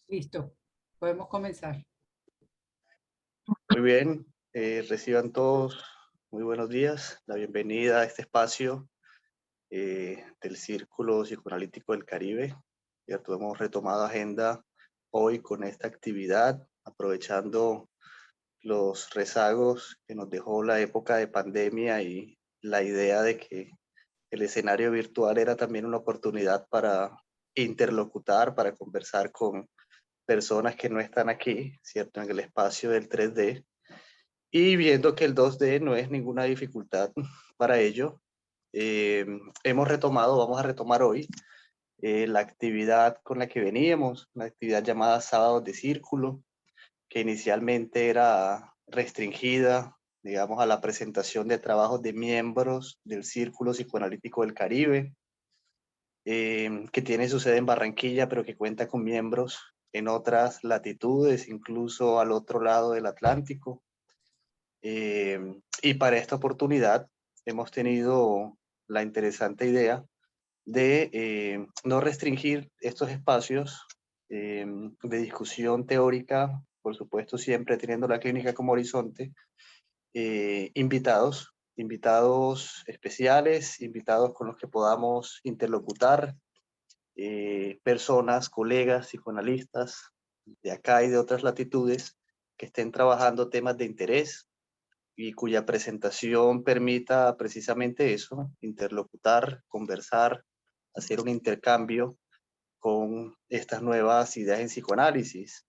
Listo, podemos comenzar. Muy bien, reciban todos muy buenos días, la bienvenida a este espacio del Círculo Psicoanalítico del Caribe. ¿Cierto? Hemos retomado agenda hoy con esta actividad, aprovechando los rezagos que nos dejó la época de pandemia y la idea de que el escenario virtual era también una oportunidad para interlocutar, para conversar con personas que no están aquí, ¿cierto? En el espacio del 3D. Y viendo que el 2D no es ninguna dificultad para ello, vamos a retomar hoy la actividad con la que veníamos, una actividad llamada Sábados de Círculo, que inicialmente era restringida, digamos, a la presentación de trabajos de miembros del Círculo Psicoanalítico del Caribe, que tiene su sede en Barranquilla, pero que cuenta con miembros en otras latitudes, incluso al otro lado del Atlántico. Y para esta oportunidad hemos tenido la interesante idea de no restringir estos espacios de discusión teórica, por supuesto siempre teniendo la clínica como horizonte, invitados especiales, invitados con los que podamos interlocutar, personas, colegas, psicoanalistas de acá y de otras latitudes que estén trabajando temas de interés y cuya presentación permita precisamente eso, interlocutar, conversar, hacer un intercambio con estas nuevas ideas en psicoanálisis.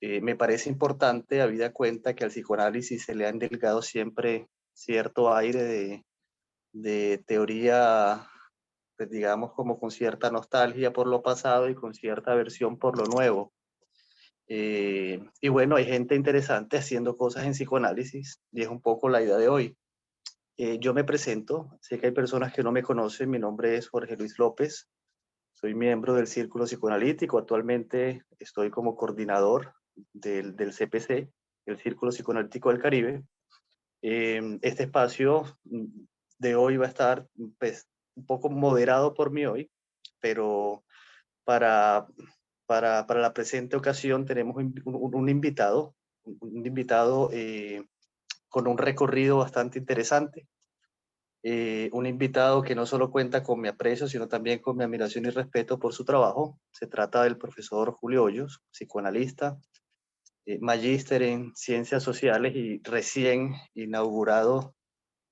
Me parece importante, habida cuenta que al psicoanálisis se le ha endilgado siempre cierto aire de teoría, pues digamos como con cierta nostalgia por lo pasado y con cierta aversión por lo nuevo. Y bueno, hay gente interesante haciendo cosas en psicoanálisis y es un poco la idea de hoy. Yo me presento, sé que hay personas que no me conocen, mi nombre es Jorge Luis López, soy miembro del Círculo Psicoanalítico, actualmente estoy como coordinador del CPC, el Círculo Psicoanalítico del Caribe. Este espacio de hoy va a estar pues, un poco moderado por mí hoy, pero para, para la presente ocasión tenemos un invitado, un invitado con un recorrido bastante interesante. Un invitado que no solo cuenta con mi aprecio, sino también con mi admiración y respeto por su trabajo. Se trata del profesor Julio Hoyos, psicoanalista, magíster en ciencias sociales y recién inaugurado,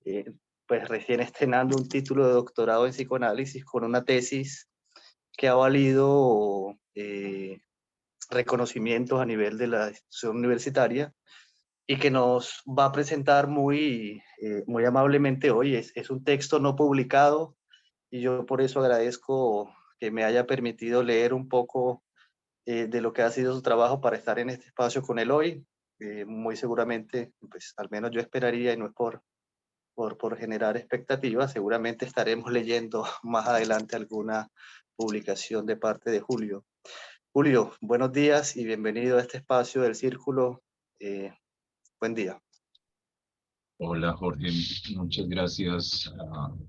eh, pues recién estrenando un título de doctorado en psicoanálisis con una tesis que ha valido reconocimientos a nivel de la institución universitaria y que nos va a presentar muy amablemente hoy. Es un texto no publicado y yo por eso agradezco que me haya permitido leer un poco de lo que ha sido su trabajo para estar en este espacio con él hoy. Muy seguramente, pues al menos yo esperaría, y no es por generar expectativas, seguramente estaremos leyendo más adelante alguna publicación de parte de Julio. Julio, buenos días y bienvenido a este espacio del Círculo. Buen día. Hola Jorge, muchas gracias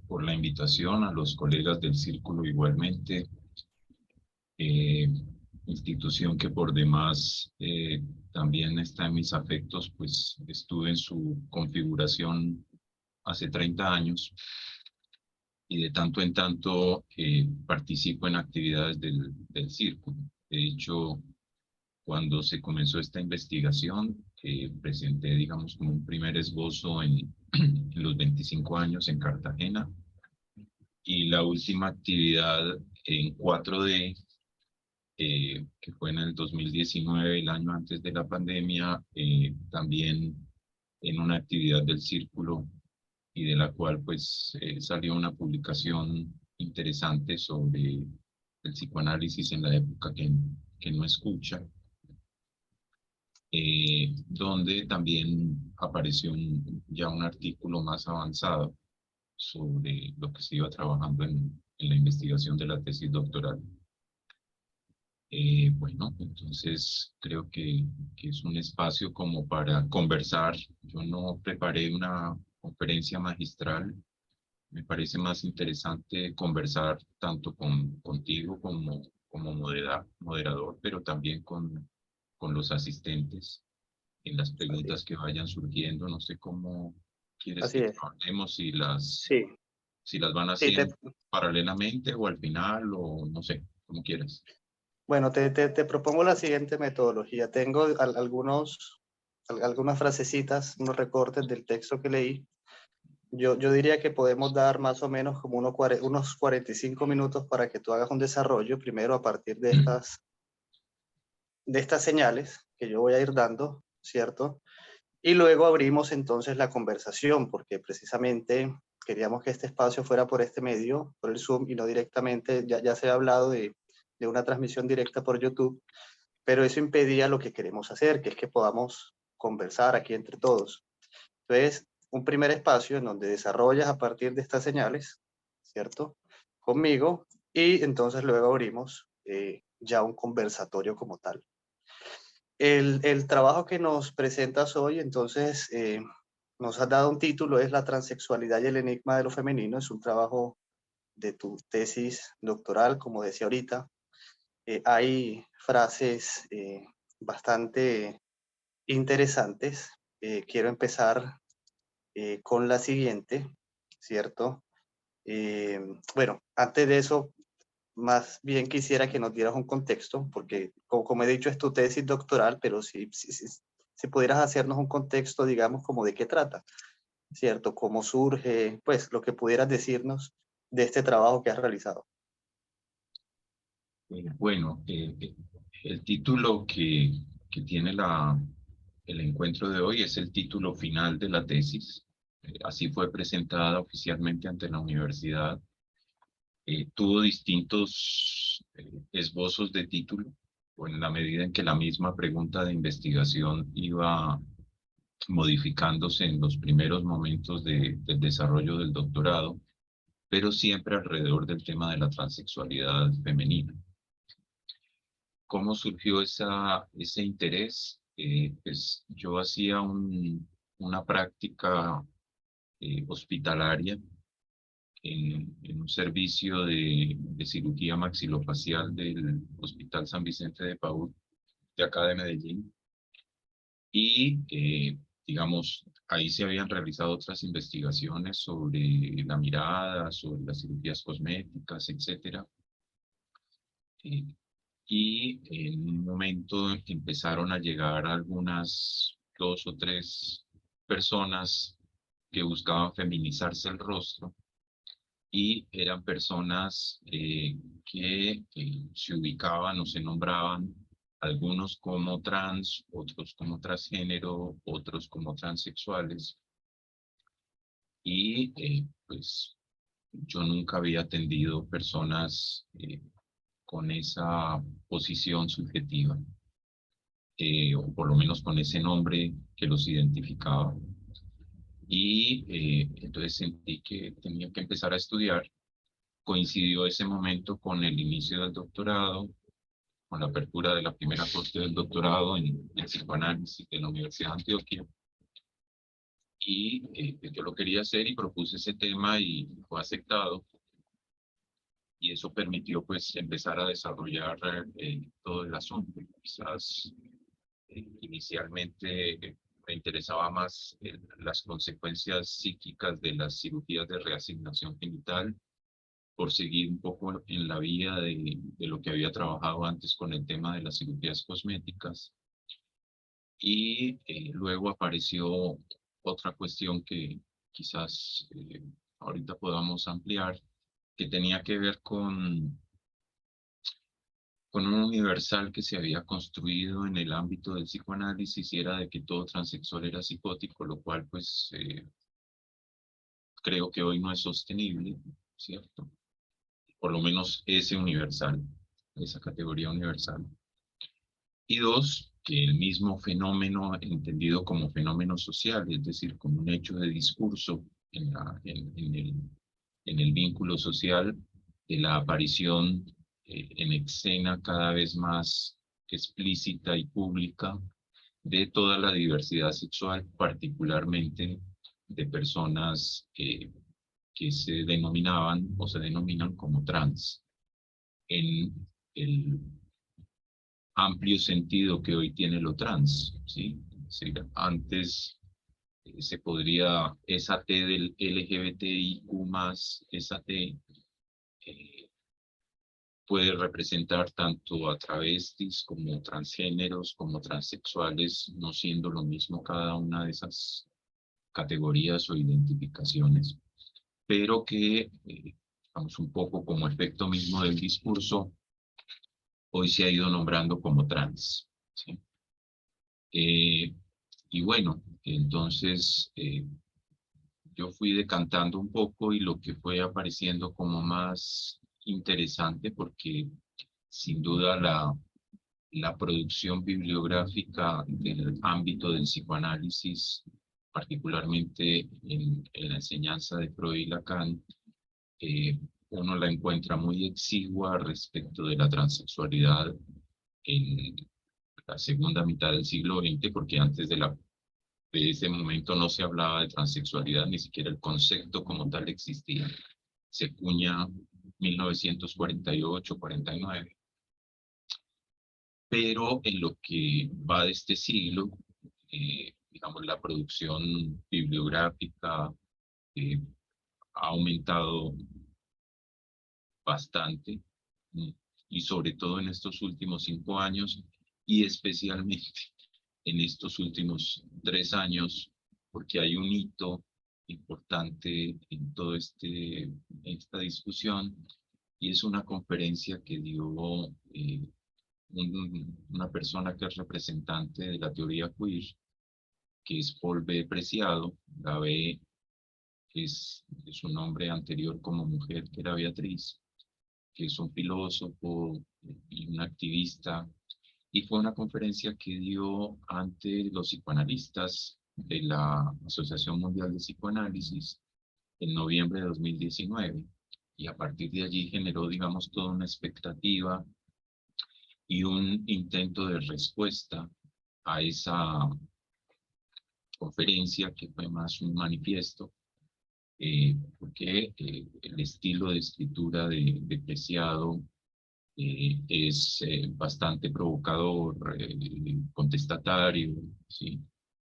por la invitación, a los colegas del Círculo igualmente, eh, institución que por demás también está en mis afectos, pues estuve en su configuración hace 30 años y de tanto en tanto participo en actividades del Círculo. De hecho, cuando se comenzó esta investigación, presenté, digamos, como un primer esbozo en los 25 años en Cartagena, y la última actividad en 4D, que fue en el 2019, el año antes de la pandemia, también en una actividad del Círculo, y de la cual pues salió una publicación interesante sobre el psicoanálisis en la época que no escucha, donde también apareció ya un artículo más avanzado sobre lo que se iba trabajando en la investigación de la tesis doctoral. Bueno, entonces creo que es un espacio como para conversar. Yo no preparé una conferencia magistral, me parece más interesante conversar tanto contigo como moderador, pero también con los asistentes en las Así preguntas es. que vayan surgiendo. No sé cómo quieres Así que es. trabajemos, Sí, si las van sí, haciendo paralelamente o al final, o no sé, como quieras. bueno, te propongo la siguiente metodología. Tengo algunas frasecitas, unos recortes del texto que leí. Yo diría que podemos dar más o menos como unos 45 minutos para que tú hagas un desarrollo, primero a partir de estas señales que yo voy a ir dando, ¿cierto? Y luego abrimos entonces la conversación, porque precisamente queríamos que este espacio fuera por este medio, por el Zoom, y no directamente. Ya se ha hablado de una transmisión directa por YouTube, pero eso impedía lo que queremos hacer, que es que podamos conversar aquí entre todos. Entonces, un primer espacio en donde desarrollas a partir de estas señales, ¿cierto? Conmigo, y entonces luego abrimos ya un conversatorio como tal. El trabajo que nos presentas hoy, entonces, nos has dado un título, es La transexualidad y el enigma de lo femenino. Es un trabajo de tu tesis doctoral, como decía ahorita. Hay frases bastante interesantes. Quiero empezar con la siguiente, ¿cierto? Bueno, antes de eso, más bien quisiera que nos dieras un contexto, porque como he dicho, es tu tesis doctoral, pero si pudieras hacernos un contexto, digamos, como de qué trata, ¿cierto? Cómo surge, pues lo que pudieras decirnos de este trabajo que has realizado. Bueno, el título que tiene el encuentro de hoy es el título final de la tesis. Así fue presentada oficialmente ante la universidad. Tuvo distintos esbozos de título, o en la medida en que la misma pregunta de investigación iba modificándose en los primeros momentos del desarrollo del doctorado, pero siempre alrededor del tema de la transexualidad femenina. ¿Cómo surgió ese interés? Pues yo hacía una práctica hospitalaria en un servicio de cirugía maxilofacial del Hospital San Vicente de Paúl, de acá de Medellín. Y, digamos, ahí se habían realizado otras investigaciones sobre la mirada, sobre las cirugías cosméticas, etcétera. Y en un momento empezaron a llegar algunas 2 o 3 personas que buscaban feminizarse el rostro, y eran personas que se ubicaban o se nombraban, algunos como trans, otros como transgénero, otros como transexuales. Y pues yo nunca había atendido personas con esa posición subjetiva, o por lo menos con ese nombre que los identificaba. Y entonces sentí que tenía que empezar a estudiar. Coincidió ese momento con el inicio del doctorado, con la apertura de la primera corte del doctorado en psicoanálisis de la Universidad de Antioquia. Y yo lo quería hacer y propuse ese tema y fue aceptado. Y eso permitió pues empezar a desarrollar todo el asunto. Quizás inicialmente me interesaba más las consecuencias psíquicas de las cirugías de reasignación genital, por seguir un poco en la vía de lo que había trabajado antes con el tema de las cirugías cosméticas. Y luego apareció otra cuestión que quizás ahorita podamos ampliar, que tenía que ver con un universal que se había construido en el ámbito del psicoanálisis, y era de que todo transexual era psicótico, lo cual pues creo que hoy no es sostenible, ¿cierto? Por lo menos ese universal, esa categoría universal. Y dos, que el mismo fenómeno entendido como fenómeno social, es decir, como un hecho de discurso en el vínculo social, de la aparición en escena cada vez más explícita y pública de toda la diversidad sexual, particularmente de personas que se denominaban o se denominan como trans. En el amplio sentido que hoy tiene lo trans, ¿sí? Es decir, antes se podría, esa T del LGBTIQ+, esa T puede representar tanto a travestis como transgéneros, como transexuales, no siendo lo mismo cada una de esas categorías o identificaciones, pero que, digamos, un poco como efecto mismo del discurso, hoy se ha ido nombrando como trans, ¿sí? Y bueno, entonces yo fui decantando un poco y lo que fue apareciendo como más interesante, porque sin duda la producción bibliográfica del ámbito del psicoanálisis, particularmente en la enseñanza de Freud y Lacan, uno la encuentra muy exigua respecto de la transexualidad en la segunda mitad del siglo XX, porque antes de ese momento no se hablaba de transexualidad, ni siquiera el concepto como tal existía. Se acuña 1948-49. Pero en lo que va de este siglo, digamos, la producción bibliográfica ha aumentado bastante, y sobre todo en estos últimos 5 años, y especialmente en estos últimos 3 años, porque hay un hito importante en toda esta discusión, y es una conferencia que dio una persona que es representante de la teoría queer, que es Paul B. Preciado. La B es su nombre anterior como mujer, que era Beatriz, que es un filósofo y un activista, y fue una conferencia que dio ante los psicoanalistas de la Asociación Mundial de Psicoanálisis en noviembre de 2019, y a partir de allí generó, digamos, toda una expectativa y un intento de respuesta a esa conferencia, que fue más un manifiesto, porque el estilo de escritura de Preciado es bastante provocador, contestatario, ¿sí?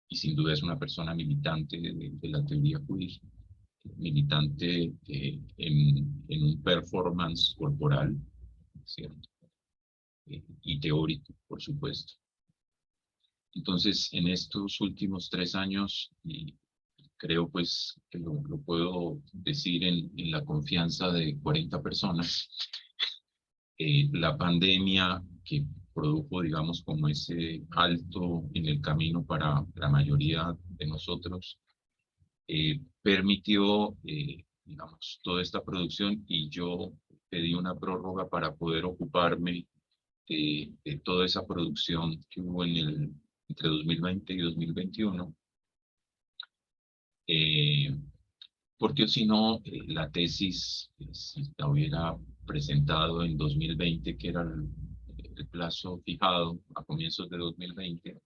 Y sin duda es una persona militante de la teoría queer, militante en un performance corporal, ¿cierto? Y teórico, por supuesto. Entonces, en estos últimos 3 años, y creo pues que lo puedo decir en la confianza de 40 personas, la pandemia que produjo, digamos, como ese alto en el camino para la mayoría de nosotros, permitió, digamos, toda esta producción, y yo pedí una prórroga para poder ocuparme de toda esa producción que hubo entre 2020 y 2021, porque si no, la tesis, si la hubiera presentado en 2020, que era el plazo fijado a comienzos de 2020,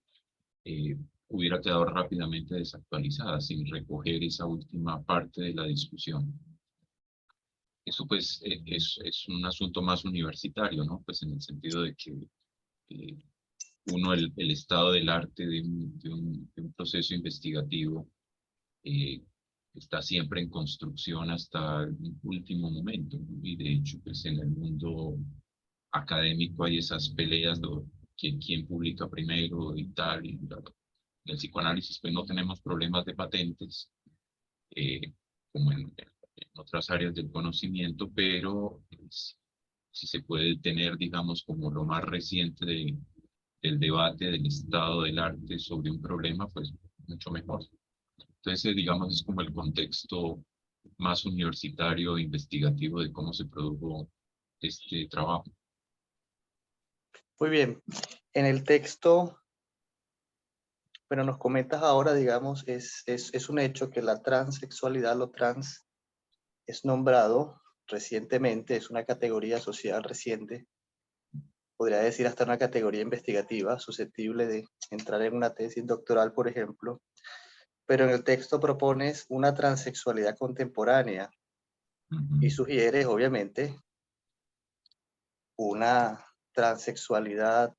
hubiera quedado rápidamente desactualizada, sin recoger esa última parte de la discusión. Eso pues es un asunto más universitario, ¿no? Pues en el sentido de que uno, el estado del arte de un proceso investigativo está siempre en construcción hasta el último momento, ¿no? Y de hecho, pues en el mundo académico hay esas peleas de quién publica primero y tal. Y en el psicoanálisis pues no tenemos problemas de patentes, como en otras áreas del conocimiento, pero pues, si se puede tener, digamos, como lo más reciente del debate del estado del arte sobre un problema, pues mucho mejor. Entonces, digamos, es como el contexto más universitario, investigativo de cómo se produjo este trabajo. Muy bien. En el texto, pero nos comentas ahora, digamos, es un hecho que la transexualidad, lo trans, es nombrado recientemente, es una categoría social reciente, podría decir hasta una categoría investigativa, susceptible de entrar en una tesis doctoral, por ejemplo, pero en el texto propones una transexualidad contemporánea. y sugieres, obviamente, una transexualidad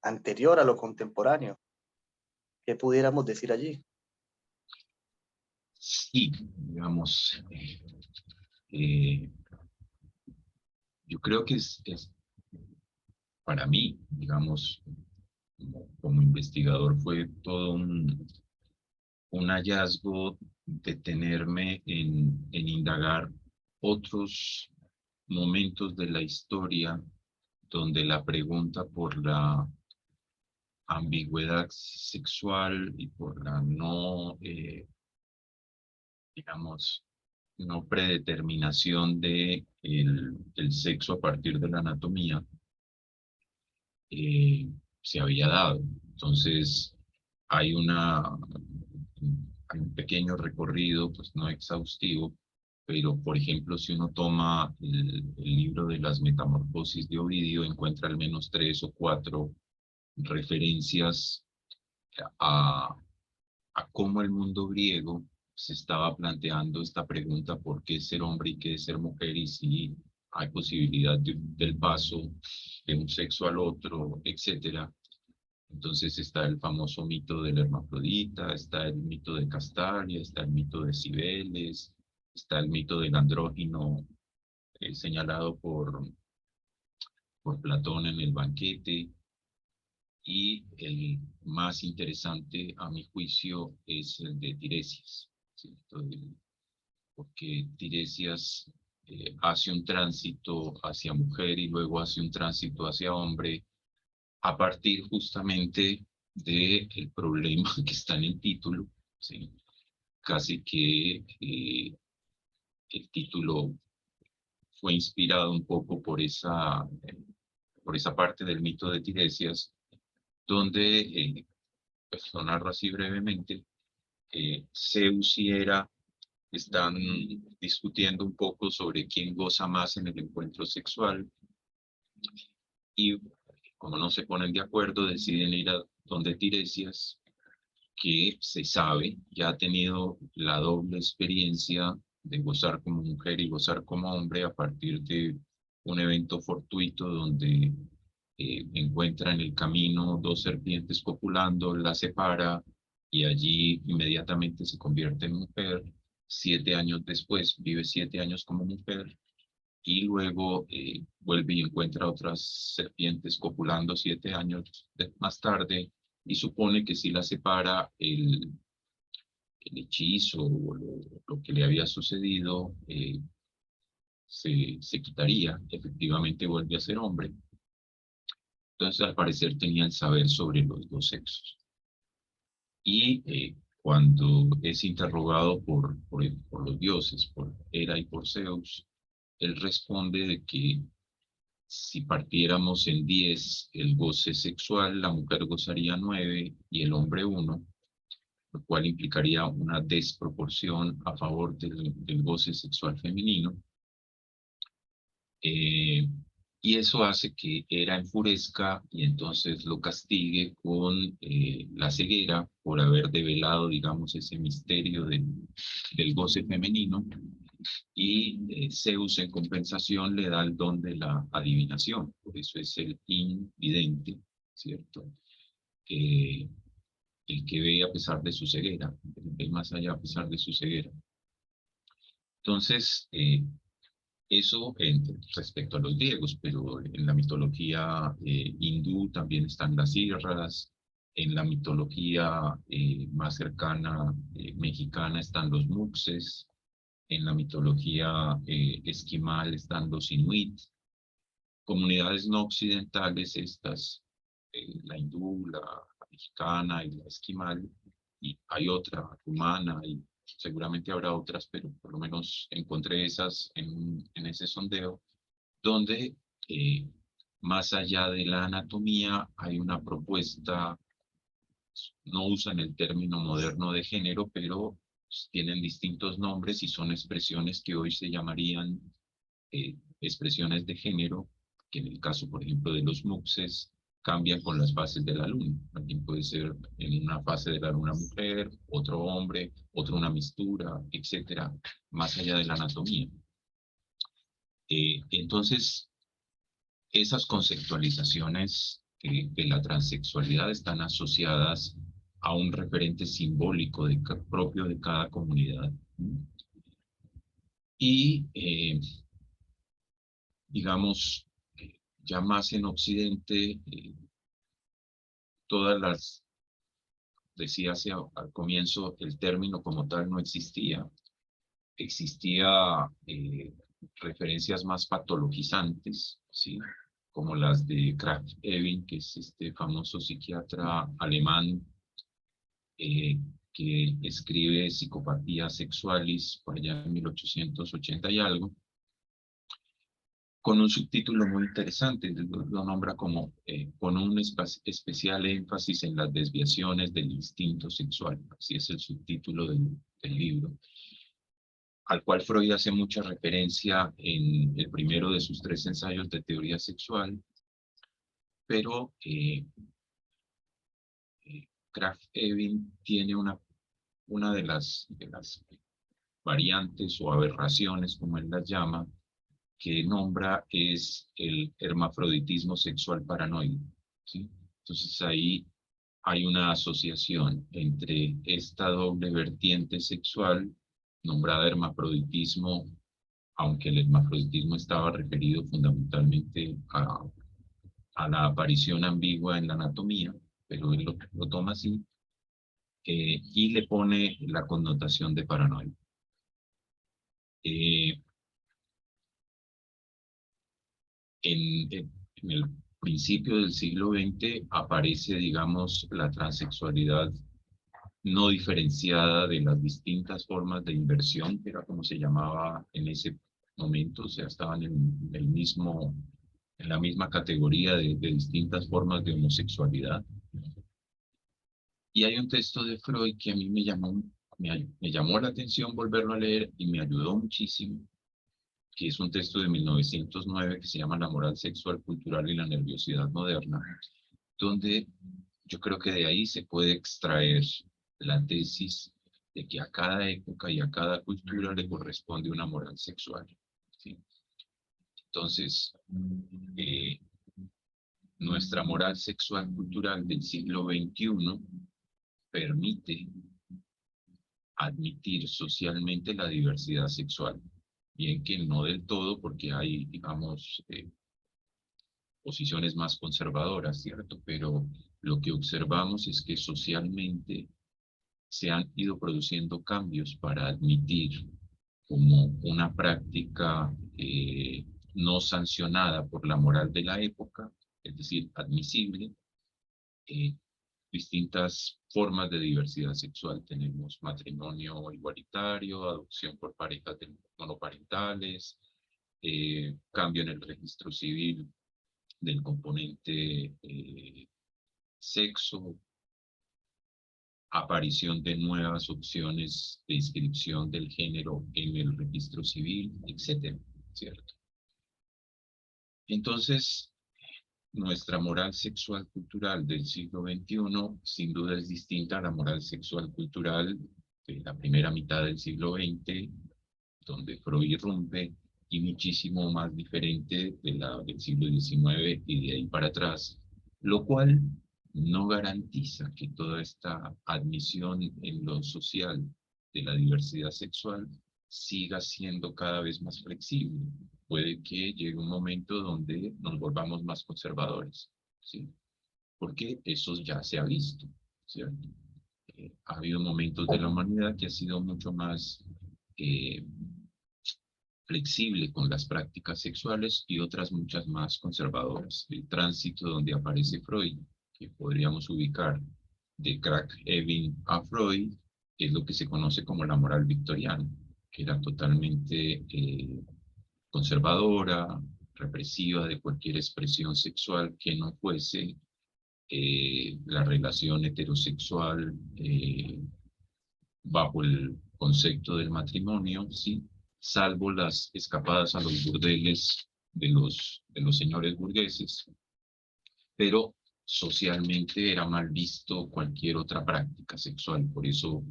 anterior a lo contemporáneo. ¿Qué pudiéramos decir allí? Sí, digamos, yo creo que es para mí, digamos, como investigador fue todo un hallazgo detenerme en indagar otros momentos de la historia donde la pregunta por la ambigüedad sexual y por la no, digamos, no predeterminación de el sexo a partir de la anatomía se había dado. Entonces, hay hay un pequeño recorrido, pues no exhaustivo, pero por ejemplo, si uno toma el libro de las Metamorfosis de Ovidio, encuentra al menos 3 o 4 referencias a, a cómo el mundo griego se estaba planteando esta pregunta: ¿por qué ser hombre y qué ser mujer? Y si hay posibilidad del paso de un sexo al otro, etcétera. Entonces está el famoso mito del hermafrodita, está el mito de Castalia, está el mito de Cibeles, está el mito del andrógino señalado por Platón en el banquete. Y el más interesante, a mi juicio, es el de Tiresias, ¿cierto? Porque Tiresias hace un tránsito hacia mujer y luego hace un tránsito hacia hombre a partir justamente del problema que está en el título, ¿sí? Casi que el título fue inspirado un poco por esa parte del mito de Tiresias, donde, pues lo narro así brevemente, Zeus y Hera están discutiendo un poco sobre quién goza más en el encuentro sexual, y como no se ponen de acuerdo, deciden ir a donde Tiresias, que se sabe, ya ha tenido la doble experiencia de gozar como mujer y gozar como hombre a partir de un evento fortuito donde encuentra en el camino 2 serpientes copulando, la separa y allí inmediatamente se convierte en mujer. 7 años después vive 7 años como mujer y luego vuelve y encuentra otras serpientes copulando 7 años más tarde, y supone que si la separa el hechizo o lo que le había sucedido se quitaría. Efectivamente vuelve a ser hombre. Entonces, al parecer, tenía el saber sobre los 2 sexos. Y cuando es interrogado por los dioses, por Hera y por Zeus, él responde de que si partiéramos en 10 el goce sexual, la mujer gozaría 9 y el hombre 1, lo cual implicaría una desproporción a favor del goce sexual femenino. Y eso hace que Hera enfurezca y entonces lo castigue con la ceguera por haber develado, digamos, ese misterio del goce femenino. Y Zeus en compensación le da el don de la adivinación, por eso es el invidente, ¿cierto? El que ve a pesar de su ceguera, ve más allá a pesar de su ceguera. Entonces, eso respecto a los griegos, pero en la mitología hindú también están las irras, en la mitología más cercana mexicana están los muxes, en la mitología esquimal están los inuit, comunidades no occidentales estas, la hindú, la mexicana y la esquimal, y hay otra rumana y seguramente habrá otras, pero por lo menos encontré esas en ese sondeo, donde más allá de la anatomía hay una propuesta. No usan el término moderno de género, pero tienen distintos nombres y son expresiones que hoy se llamarían expresiones de género, que en el caso, por ejemplo, de los muxes, cambian con las fases de la luna. Alguien puede ser en una fase de la luna mujer, otro hombre, otro una mistura, etcétera, más allá de la anatomía. Entonces, esas conceptualizaciones de la transexualidad están asociadas a un referente simbólico propio de cada comunidad. Y, digamos, ya más en Occidente, todas las, decía al comienzo, el término como tal no existía. Existía referencias más patologizantes, ¿sí? Como las de Krafft-Ebing, que es este famoso psiquiatra alemán que escribe Psicopathia Sexualis por allá en 1880 y algo, con un subtítulo muy interesante, lo nombra como con un especial énfasis en las desviaciones del instinto sexual, así es el subtítulo del libro, al cual Freud hace mucha referencia en el primero de sus 3 ensayos de teoría sexual, pero Krafft-Ebing tiene una de las variantes o aberraciones, como él las llama, que nombra es el hermafroditismo sexual paranoide, ¿sí? Entonces ahí hay una asociación entre esta doble vertiente sexual, nombrada hermafroditismo, aunque el hermafroditismo estaba referido fundamentalmente a la aparición ambigua en la anatomía, pero él lo toma así, y le pone la connotación de paranoia. En el principio del siglo XX aparece, digamos, la transexualidad no diferenciada de las distintas formas de inversión, que era como se llamaba en ese momento, o sea, estaban en la misma categoría de distintas formas de homosexualidad. Y hay un texto de Freud que a mí me llamó la atención volverlo a leer y me ayudó muchísimo, que es un texto de 1909 que se llama La moral sexual, cultural y la nerviosidad moderna, donde yo creo que de ahí se puede extraer la tesis de que a cada época y a cada cultura le corresponde una moral sexual, ¿sí? Entonces, nuestra moral sexual cultural del siglo XXI permite admitir socialmente la diversidad sexual. Bien que no del todo, porque hay, digamos, posiciones más conservadoras, ¿cierto? Pero lo que observamos es que socialmente se han ido produciendo cambios para admitir como una práctica no sancionada por la moral de la época, es decir, admisible, distintas formas de diversidad sexual. Tenemos matrimonio igualitario, adopción por parejas monoparentales, cambio en el registro civil del componente sexo, aparición de nuevas opciones de inscripción del género en el registro civil, etcétera, ¿cierto? Entonces, nuestra moral sexual cultural del siglo XXI sin duda es distinta a la moral sexual cultural de la primera mitad del siglo XX, donde Freud irrumpe, y muchísimo más diferente de la del siglo XIX y de ahí para atrás, lo cual no garantiza que toda esta admisión en lo social de la diversidad sexual siga siendo cada vez más flexible. Puede que llegue un momento donde nos volvamos más conservadores, ¿sí? Porque eso ya se ha visto, ¿cierto? Ha habido momentos de la humanidad que ha sido mucho más flexible con las prácticas sexuales y otras muchas más conservadoras. El tránsito donde aparece Freud, que podríamos ubicar de Krafft-Ebing a Freud, es lo que se conoce como la moral victoriana, que era totalmente conservadora, represiva de cualquier expresión sexual que no fuese la relación heterosexual bajo el concepto del matrimonio, ¿sí? Salvo las escapadas a los burdeles de los señores burgueses, pero socialmente era mal visto cualquier otra práctica sexual. Por eso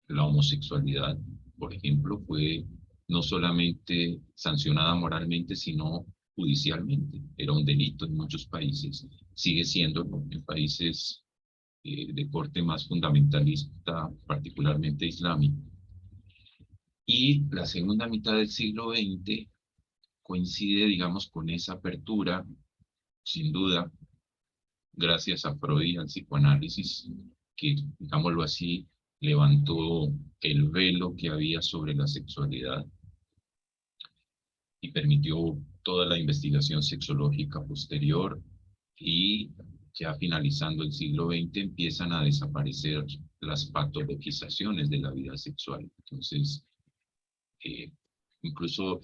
la homosexualidad, por ejemplo, fue no solamente sancionada moralmente, sino judicialmente. Era un delito en muchos países, sigue siendo en países de corte más fundamentalista, particularmente islámico. Y la segunda mitad del siglo XX coincide, digamos, con esa apertura, sin duda, gracias a Freud y al psicoanálisis, que, digámoslo así, levantó el velo que había sobre la sexualidad y permitió toda la investigación sexológica posterior, y ya finalizando el siglo XX empiezan a desaparecer las patologizaciones de la vida sexual. Entonces, incluso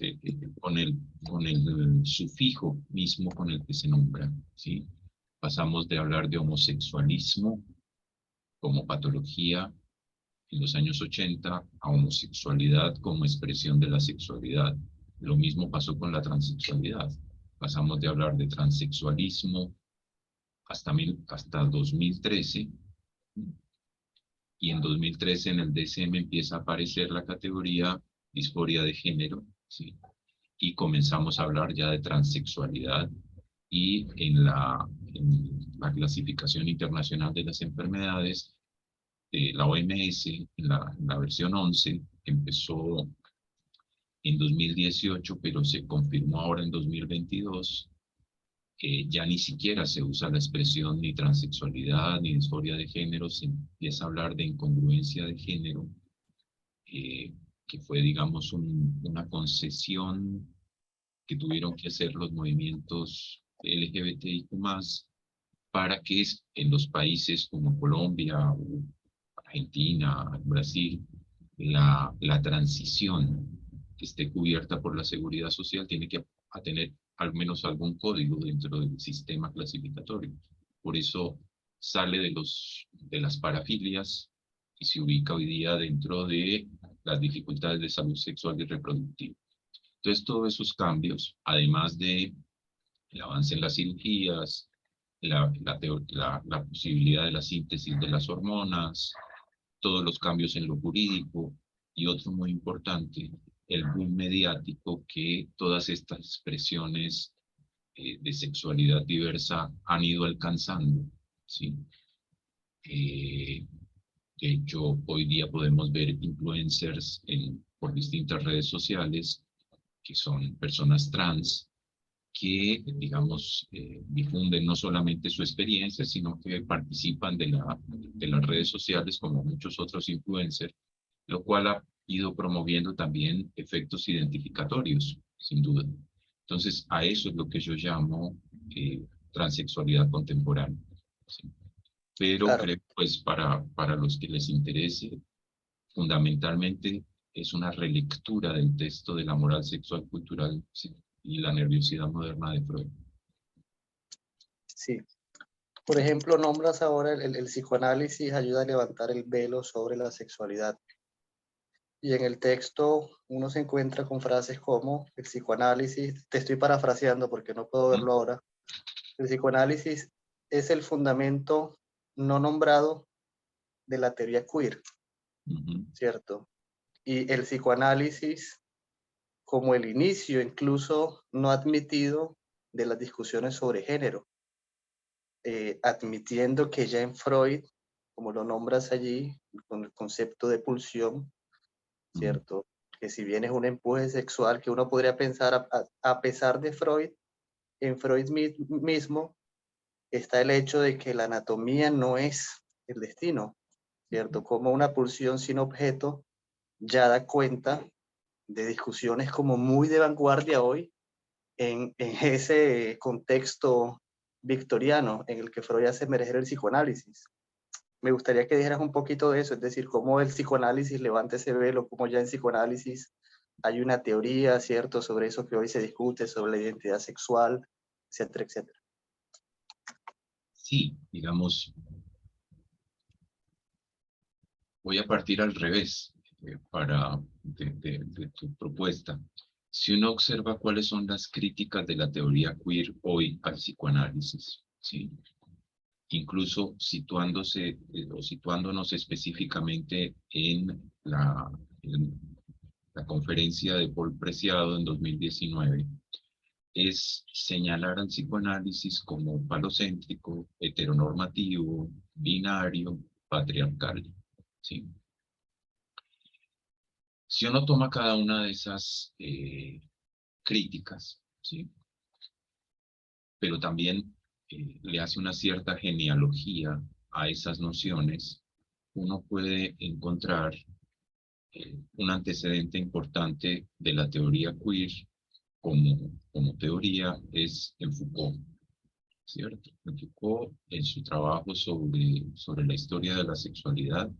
con el sufijo mismo con el que se nombra, ¿sí? Pasamos de hablar de homosexualismo como patología en los años 80 a homosexualidad como expresión de la sexualidad. Lo mismo pasó con la transexualidad. Pasamos de hablar de transexualismo hasta 2013, y en 2013 en el DSM empieza a aparecer la categoría disforia de género, ¿sí? Y comenzamos a hablar ya de transexualidad, y en la clasificación internacional de las enfermedades de la OMS, en la versión 11, empezó en 2018, pero se confirmó ahora en 2022, que ya ni siquiera se usa la expresión ni transexualidad ni disforia de género, se empieza a hablar de incongruencia de género, que fue, digamos, una concesión que tuvieron que hacer los movimientos LGBTIQ+, para que en los países como Colombia, Argentina, Brasil, la transición que esté cubierta por la seguridad social tiene que tener al menos algún código dentro del sistema clasificatorio. Por eso sale de las parafilias y se ubica hoy día dentro de las dificultades de salud sexual y reproductiva. Entonces, todos esos cambios, además de el avance en las cirugías, la posibilidad de la síntesis de las hormonas, todos los cambios en lo jurídico, y otro muy importante, el boom mediático que todas estas expresiones de sexualidad diversa han ido alcanzando, ¿sí? De hecho, hoy día podemos ver influencers por distintas redes sociales que son personas trans, que, digamos, difunden no solamente su experiencia, sino que participan de las redes sociales como muchos otros influencers, lo cual ha ido promoviendo también efectos identificatorios, sin duda. Entonces, a eso es lo que yo llamo transexualidad contemporánea, ¿sí? Pero Claro. creo, pues, para los que les interese, fundamentalmente es una relectura del texto de la moral sexual cultural, ¿sí?, y la nerviosidad moderna de Freud. Sí. Por ejemplo, nombras ahora el psicoanálisis ayuda a levantar el velo sobre la sexualidad. Y en el texto uno se encuentra con frases como el psicoanálisis, te estoy parafraseando porque no puedo verlo ahora, el psicoanálisis es el fundamento no nombrado de la teoría queer, ¿cierto? Y el psicoanálisis como el inicio incluso no admitido de las discusiones sobre género, admitiendo que ya en Freud, como lo nombras allí, con el concepto de pulsión, ¿cierto? Que si bien es un empuje sexual que uno podría pensar, a pesar de Freud, en Freud mismo está el hecho de que la anatomía no es el destino, ¿cierto? Como una pulsión sin objeto ya da cuenta de discusiones como muy de vanguardia hoy en ese contexto victoriano en el que Freud hace emerger el psicoanálisis. Me gustaría que dijeras un poquito de eso, es decir, cómo el psicoanálisis levanta ese velo, cómo ya en psicoanálisis hay una teoría, ¿cierto?, sobre eso que hoy se discute, sobre la identidad sexual, etcétera, etcétera. Sí, digamos, voy a partir al revés de tu propuesta. Si uno observa cuáles son las críticas de la teoría queer hoy al psicoanálisis, ¿sí?, incluso situándonos específicamente en la conferencia de Paul Preciado en 2019, es señalar al psicoanálisis como falocéntrico, heteronormativo, binario, patriarcal. ¿Sí? Si uno toma cada una de esas críticas, ¿sí? Pero también le hace una cierta genealogía a esas nociones, uno puede encontrar un antecedente importante de la teoría queer como teoría es en Foucault, ¿cierto? En Foucault, en su trabajo sobre la historia de la sexualidad,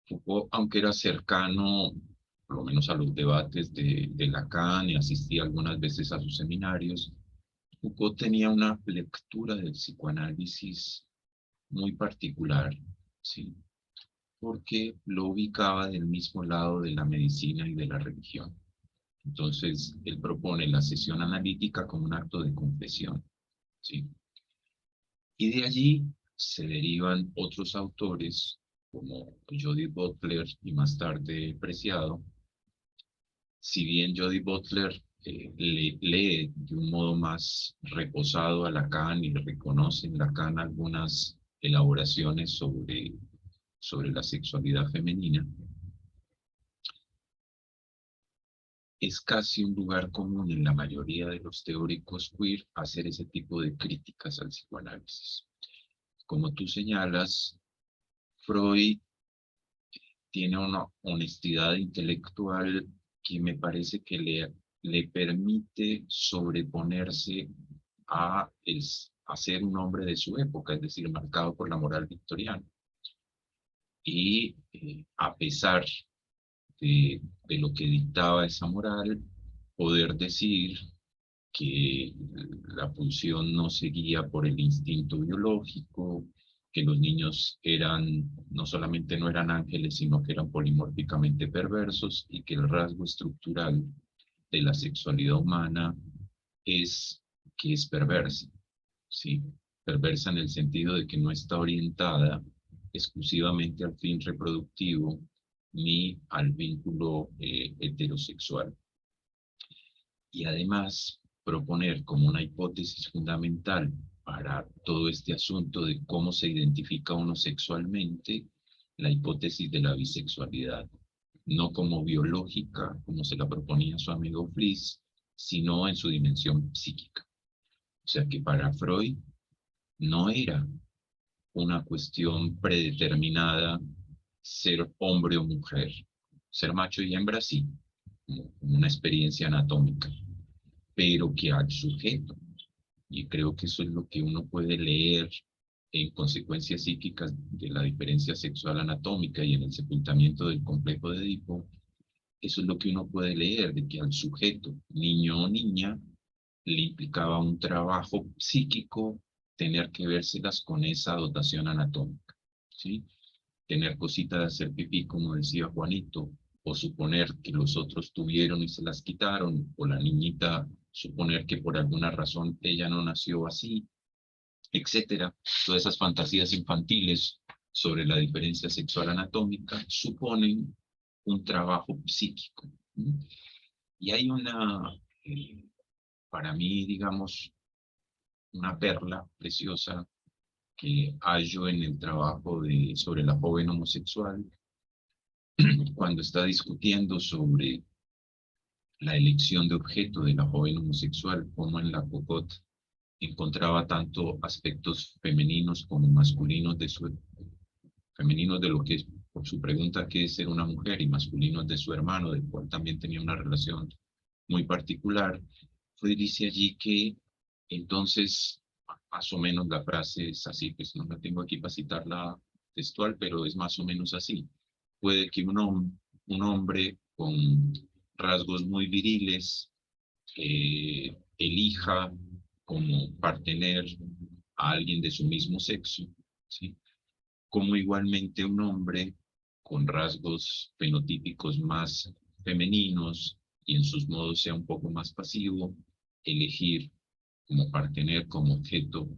Foucault, aunque era cercano, por lo menos a los debates de Lacan y asistía algunas veces a sus seminarios, Foucault tenía una lectura del psicoanálisis muy particular, ¿sí? Porque lo ubicaba del mismo lado de la medicina y de la religión. Entonces, él propone la sesión analítica como un acto de confesión, ¿sí? Y de allí se derivan otros autores, como Judith Butler y más tarde Preciado. Si bien Judith Butler lee de un modo más reposado a Lacan y reconoce en Lacan algunas elaboraciones sobre la sexualidad femenina, es casi un lugar común en la mayoría de los teóricos queer hacer ese tipo de críticas al psicoanálisis. Como tú señalas, Freud tiene una honestidad intelectual que me parece que le permite sobreponerse a ser un hombre de su época, es decir, marcado por la moral victoriana. Y a pesar de lo que dictaba esa moral, poder decir que la pulsión no seguía por el instinto biológico, que los niños no solamente no eran ángeles, sino que eran polimórficamente perversos y que el rasgo estructural de la sexualidad humana es que es perversa, ¿sí? Perversa en el sentido de que no está orientada exclusivamente al fin reproductivo ni al vínculo heterosexual. Y además proponer como una hipótesis fundamental para todo este asunto de cómo se identifica uno sexualmente, la hipótesis de la bisexualidad, no como biológica, como se la proponía su amigo Fliss, sino en su dimensión psíquica. O sea que para Freud no era una cuestión predeterminada ser hombre o mujer. Ser macho y hembra sí, como una experiencia anatómica, pero que al sujeto, y creo que eso es lo que uno puede leer en consecuencias psíquicas de la diferencia sexual anatómica y en el sepultamiento del complejo de Edipo, eso es lo que uno puede leer, de que al sujeto, niño o niña, le implicaba un trabajo psíquico tener que vérselas con esa dotación anatómica, ¿sí? Tener cositas de hacer pipí, como decía Juanito, o suponer que los otros tuvieron y se las quitaron, o la niñita suponer que por alguna razón ella no nació así, etcétera. Todas esas fantasías infantiles sobre la diferencia sexual anatómica suponen un trabajo psíquico. Y hay para mí, digamos, una perla preciosa que hallo en el trabajo sobre la joven homosexual, cuando está discutiendo sobre la elección de objeto de la joven homosexual, como en la Cocotte encontraba tanto aspectos femeninos como masculinos femeninos de lo que es, por su pregunta, qué es ser una mujer, y masculinos de su hermano, del cual también tenía una relación muy particular. Freud dice allí que entonces, más o menos la frase es así, pues no la tengo aquí para citarla textual, pero es más o menos así. Puede que un hombre con rasgos muy viriles elija como partener a alguien de su mismo sexo, ¿sí? Como igualmente un hombre con rasgos fenotípicos más femeninos y en sus modos sea un poco más pasivo, elegir como partener, como objeto,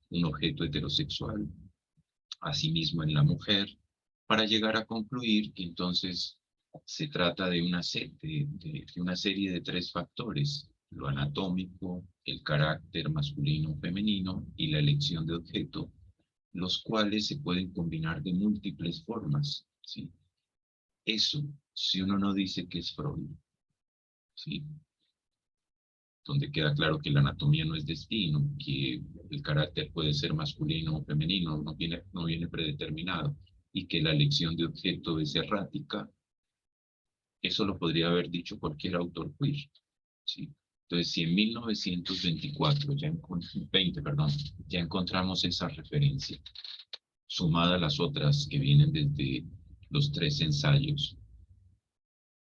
un objeto heterosexual, asimismo en la mujer, para llegar a concluir que entonces se trata de una serie de 3 factores: lo anatómico, el carácter masculino o femenino y la elección de objeto, los cuales se pueden combinar de múltiples formas, ¿sí? Eso, si uno no dice que es Freud, ¿sí? Donde queda claro que la anatomía no es destino, que el carácter puede ser masculino o femenino, no viene predeterminado, y que la elección de objeto es errática. Eso lo podría haber dicho cualquier autor queer, ¿sí? Entonces, si en 1924, 20, perdón, ya encontramos esa referencia, sumada a las otras que vienen desde los 3 ensayos,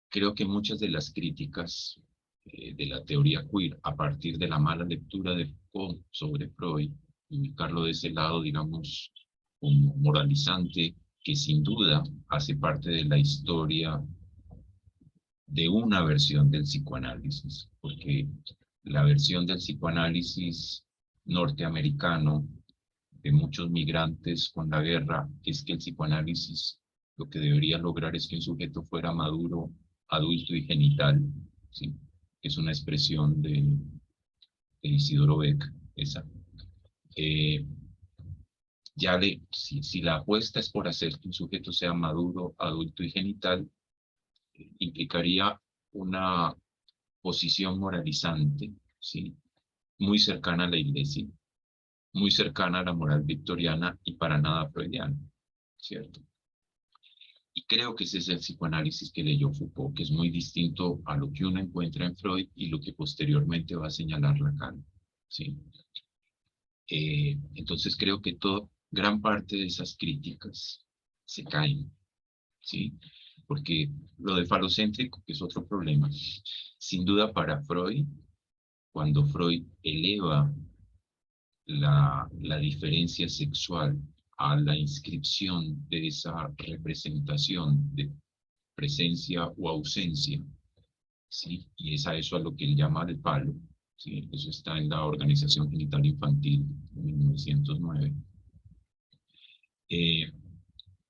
creo que muchas de las críticas de la teoría queer a partir de la mala lectura de Foucault sobre Freud, y ubicarlo de ese lado, digamos, como moralizante, que sin duda hace parte de la historia de una versión del psicoanálisis, porque la versión del psicoanálisis norteamericano de muchos migrantes con la guerra es que el psicoanálisis lo que debería lograr es que un sujeto fuera maduro, adulto y genital, ¿sí? Es una expresión de Isidoro Beck, esa. Si la apuesta es por hacer que un sujeto sea maduro, adulto y genital, implicaría una posición moralizante, ¿sí? Muy cercana a la iglesia, muy cercana a la moral victoriana y para nada freudiana, ¿cierto? Y creo que ese es el psicoanálisis que leyó Foucault, que es muy distinto a lo que uno encuentra en Freud y lo que posteriormente va a señalar Lacan, ¿sí? Entonces creo que gran parte de esas críticas se caen, ¿sí? Porque lo de falocéntrico, que es otro problema, sin duda para Freud, cuando Freud eleva la diferencia sexual a la inscripción de esa representación de presencia o ausencia, ¿sí? Y es a eso a lo que él llama el palo, ¿sí? Eso está en la Organización Genital Infantil de 1909.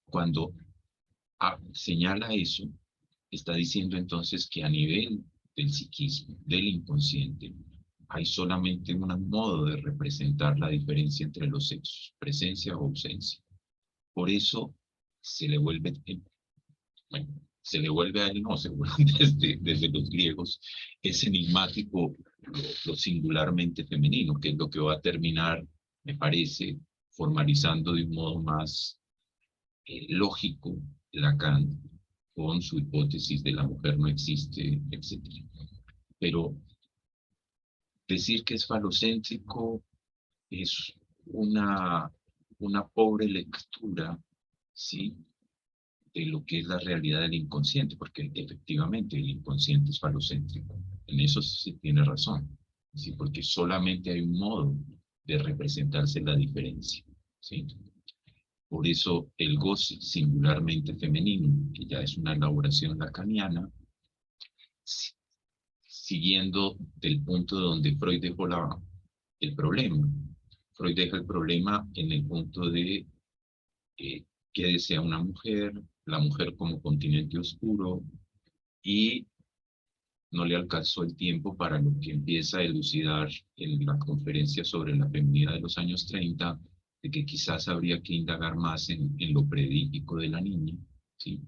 Cuando señala eso, está diciendo entonces que a nivel del psiquismo, del inconsciente, hay solamente un modo de representar la diferencia entre los sexos, presencia o ausencia. Por eso se le vuelve, bueno, se le vuelve a él, no, se vuelve desde los griegos, es enigmático lo singularmente femenino, que es lo que va a terminar, me parece, formalizando de un modo más lógico Lacan con su hipótesis de la mujer no existe, etc. Pero decir que es falocéntrico es una pobre lectura, ¿sí?, de lo que es la realidad del inconsciente, porque efectivamente el inconsciente es falocéntrico. En eso sí tiene razón, ¿sí?, porque solamente hay un modo de representarse la diferencia, ¿sí? Por eso el goce singularmente femenino, que ya es una elaboración lacaniana, siguiendo del punto donde Freud dejó el problema. Freud deja el problema en el punto de qué desea una mujer, la mujer como continente oscuro, y no le alcanzó el tiempo para lo que empieza a elucidar en la conferencia sobre la feminidad de los años 30, de que quizás habría que indagar más en lo predípico de la niña, ¿sí?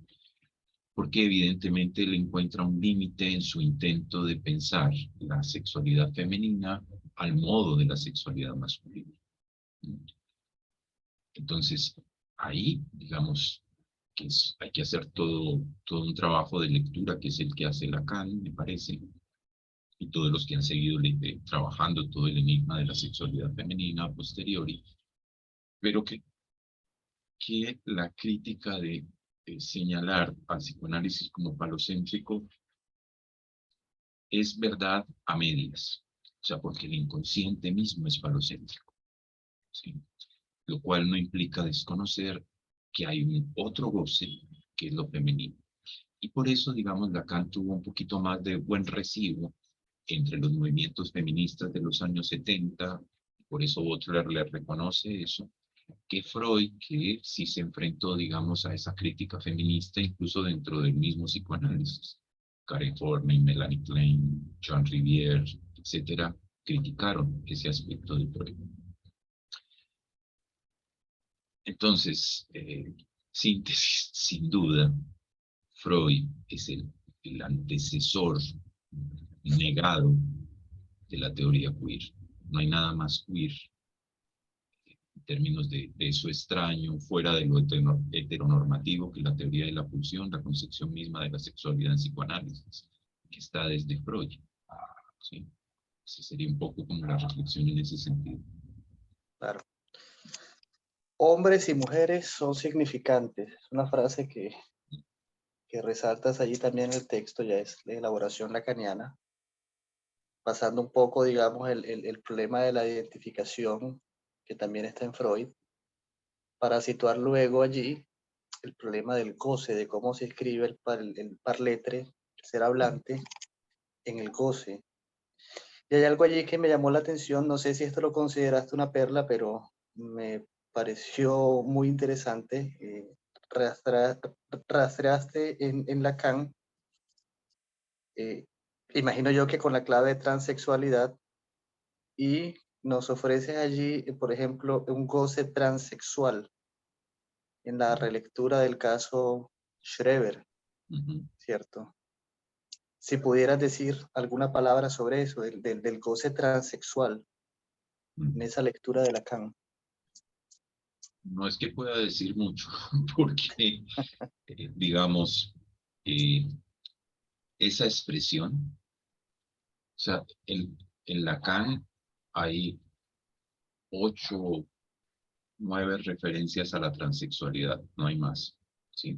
Porque evidentemente él encuentra un límite en su intento de pensar la sexualidad femenina al modo de la sexualidad masculina. Entonces, ahí, digamos, que hay que hacer todo un trabajo de lectura, que es el que hace Lacan, me parece, y todos los que han seguido trabajando todo el enigma de la sexualidad femenina a posteriori, pero que la crítica de señalar al psicoanálisis como falocéntrico es verdad a medias, o sea, porque el inconsciente mismo es falocéntrico, ¿sí? Lo cual no implica desconocer que hay un otro goce que es lo femenino. Y por eso, digamos, Lacan tuvo un poquito más de buen recibo entre los movimientos feministas de los años 70, por eso Butler le reconoce eso, que Freud, que sí se enfrentó, digamos, a esa crítica feminista, incluso dentro del mismo psicoanálisis. Karen Horney, Melanie Klein, Jean Rivière, etcétera, criticaron ese aspecto de Freud. Entonces, síntesis, sin duda, Freud es el antecesor negado de la teoría queer. No hay nada más queer en términos de eso extraño, fuera de lo heteronormativo, que la teoría de la pulsión, la concepción misma de la sexualidad en psicoanálisis, que está desde Freud. ¿Sí? Esa sería un poco como la reflexión en ese sentido. Claro. Hombres y mujeres son significantes. Es una frase que resaltas allí también en el texto, ya es la elaboración lacaniana, pasando un poco, digamos, el problema de la identificación, que también está en Freud, para situar luego allí el problema del goce, de cómo se escribe el parletre, el ser hablante, en el goce. Y hay algo allí que me llamó la atención, no sé si esto lo consideraste una perla, pero me pareció muy interesante. Rastreaste en Lacan, imagino yo que con la clave de transexualidad, y nos ofreces allí, por ejemplo, un goce transexual en la relectura del caso Schreber, ¿cierto? Si pudieras decir alguna palabra sobre eso, del goce transexual, en esa lectura de Lacan. No es que pueda decir mucho, porque, digamos, esa expresión, o sea, en Lacan hay 8, 9 referencias a la transexualidad, no hay más, ¿sí?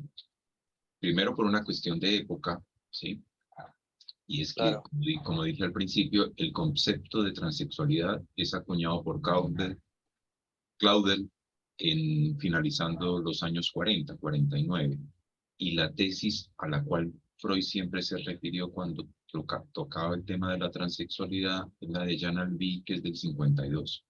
Primero por una cuestión de época, ¿sí? Y es que, Claro. como dije al principio, el concepto de transexualidad es acuñado por Claudel finalizando los años 40, 49. Y la tesis a la cual Freud siempre se refirió cuando tocaba el tema de la transexualidad es la de Jean Alby, que es del 52.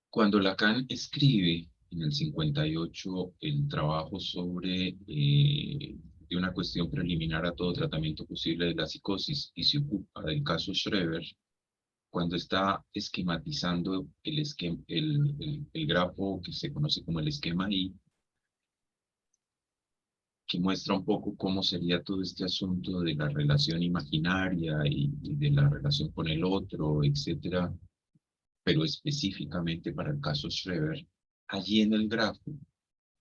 Cuando Lacan escribe en el 58 el trabajo sobre de una cuestión preliminar a todo tratamiento posible de la psicosis y se ocupa del caso Schreber, cuando está esquematizando el grafo que se conoce como el esquema I, que muestra un poco cómo sería todo este asunto de la relación imaginaria y de la relación con el otro, etcétera, pero específicamente para el caso Schreber, allí en el grafo,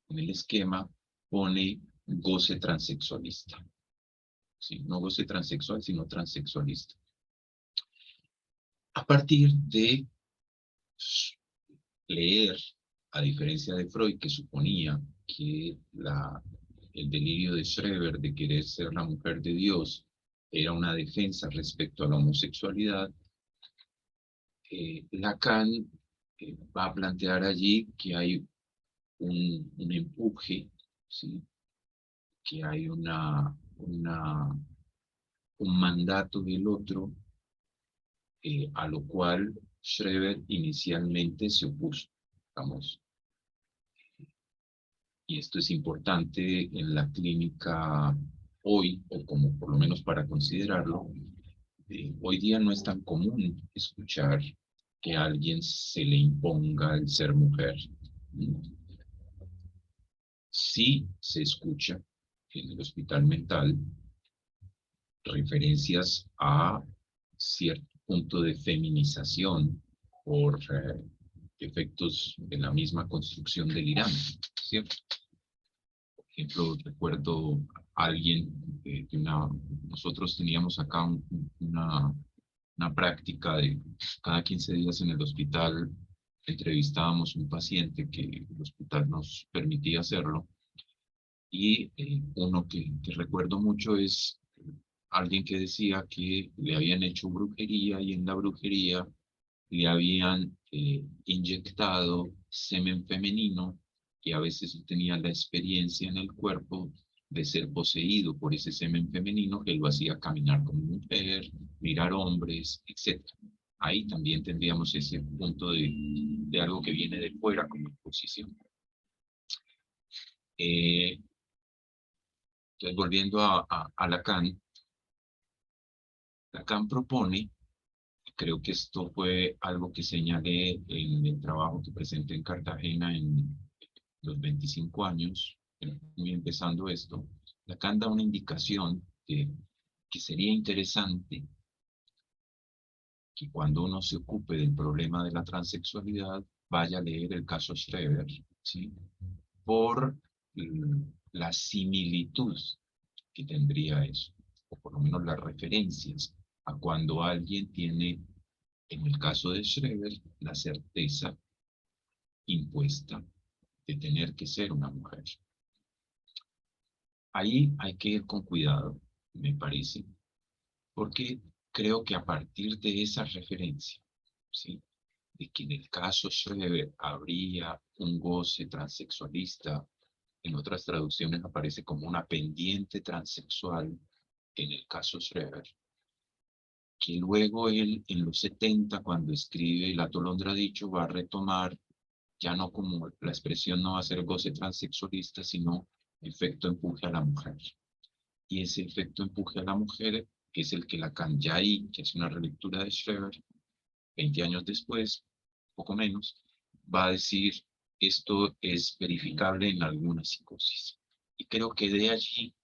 en el esquema, pone goce transexualista. ¿Sí? No goce transexual, sino transexualista. A partir de leer, a diferencia de Freud, que suponía que el delirio de Schreber de querer ser la mujer de Dios era una defensa respecto a la homosexualidad, Lacan va a plantear allí que hay un empuje, ¿sí? Que hay un mandato del otro, a lo cual Schreber inicialmente se opuso, digamos. Y esto es importante en la clínica hoy, o como por lo menos para considerarlo, hoy día no es tan común escuchar que a alguien se le imponga el ser mujer. Sí se escucha en el hospital mental referencias a cierto punto de feminización por efectos de la misma construcción delirante, ¿cierto? Por ejemplo, recuerdo a alguien nosotros teníamos acá una práctica de cada 15 días en el hospital entrevistábamos un paciente que el hospital nos permitía hacerlo y uno que recuerdo mucho es alguien que decía que le habían hecho brujería y en la brujería le habían inyectado semen femenino y a veces tenía la experiencia en el cuerpo de ser poseído por ese semen femenino que lo hacía caminar como mujer, mirar hombres, etc. ahí también tendríamos ese punto de algo que viene de fuera como imposición. Entonces, volviendo a Lacan, Lacan propone, creo que esto fue algo que señalé en el trabajo que presenté en Cartagena en los 25 años, muy empezando esto, Lacan da una indicación que sería interesante que cuando uno se ocupe del problema de la transexualidad, vaya a leer el caso Schreber, ¿sí? Por la similitud que tendría eso, o por lo menos las referencias a cuando alguien tiene, en el caso de Schreber, la certeza impuesta de tener que ser una mujer. Ahí hay que ir con cuidado, me parece, porque creo que a partir de esa referencia, ¿sí?, de que en el caso Schreber habría un goce transexualista, en otras traducciones aparece como una pendiente transexual en el caso Schreber, que luego él en los 70, cuando escribe La Atolondra Dicho, va a retomar, ya no como la expresión no va a ser goce transexualista, sino efecto empuje a la mujer. Y ese efecto empuje a la mujer es el que Lacan ya ahí, que es una relectura de Schreber, 20 años después, poco menos, va a decir, esto es verificable en alguna psicosis. Y creo que de allí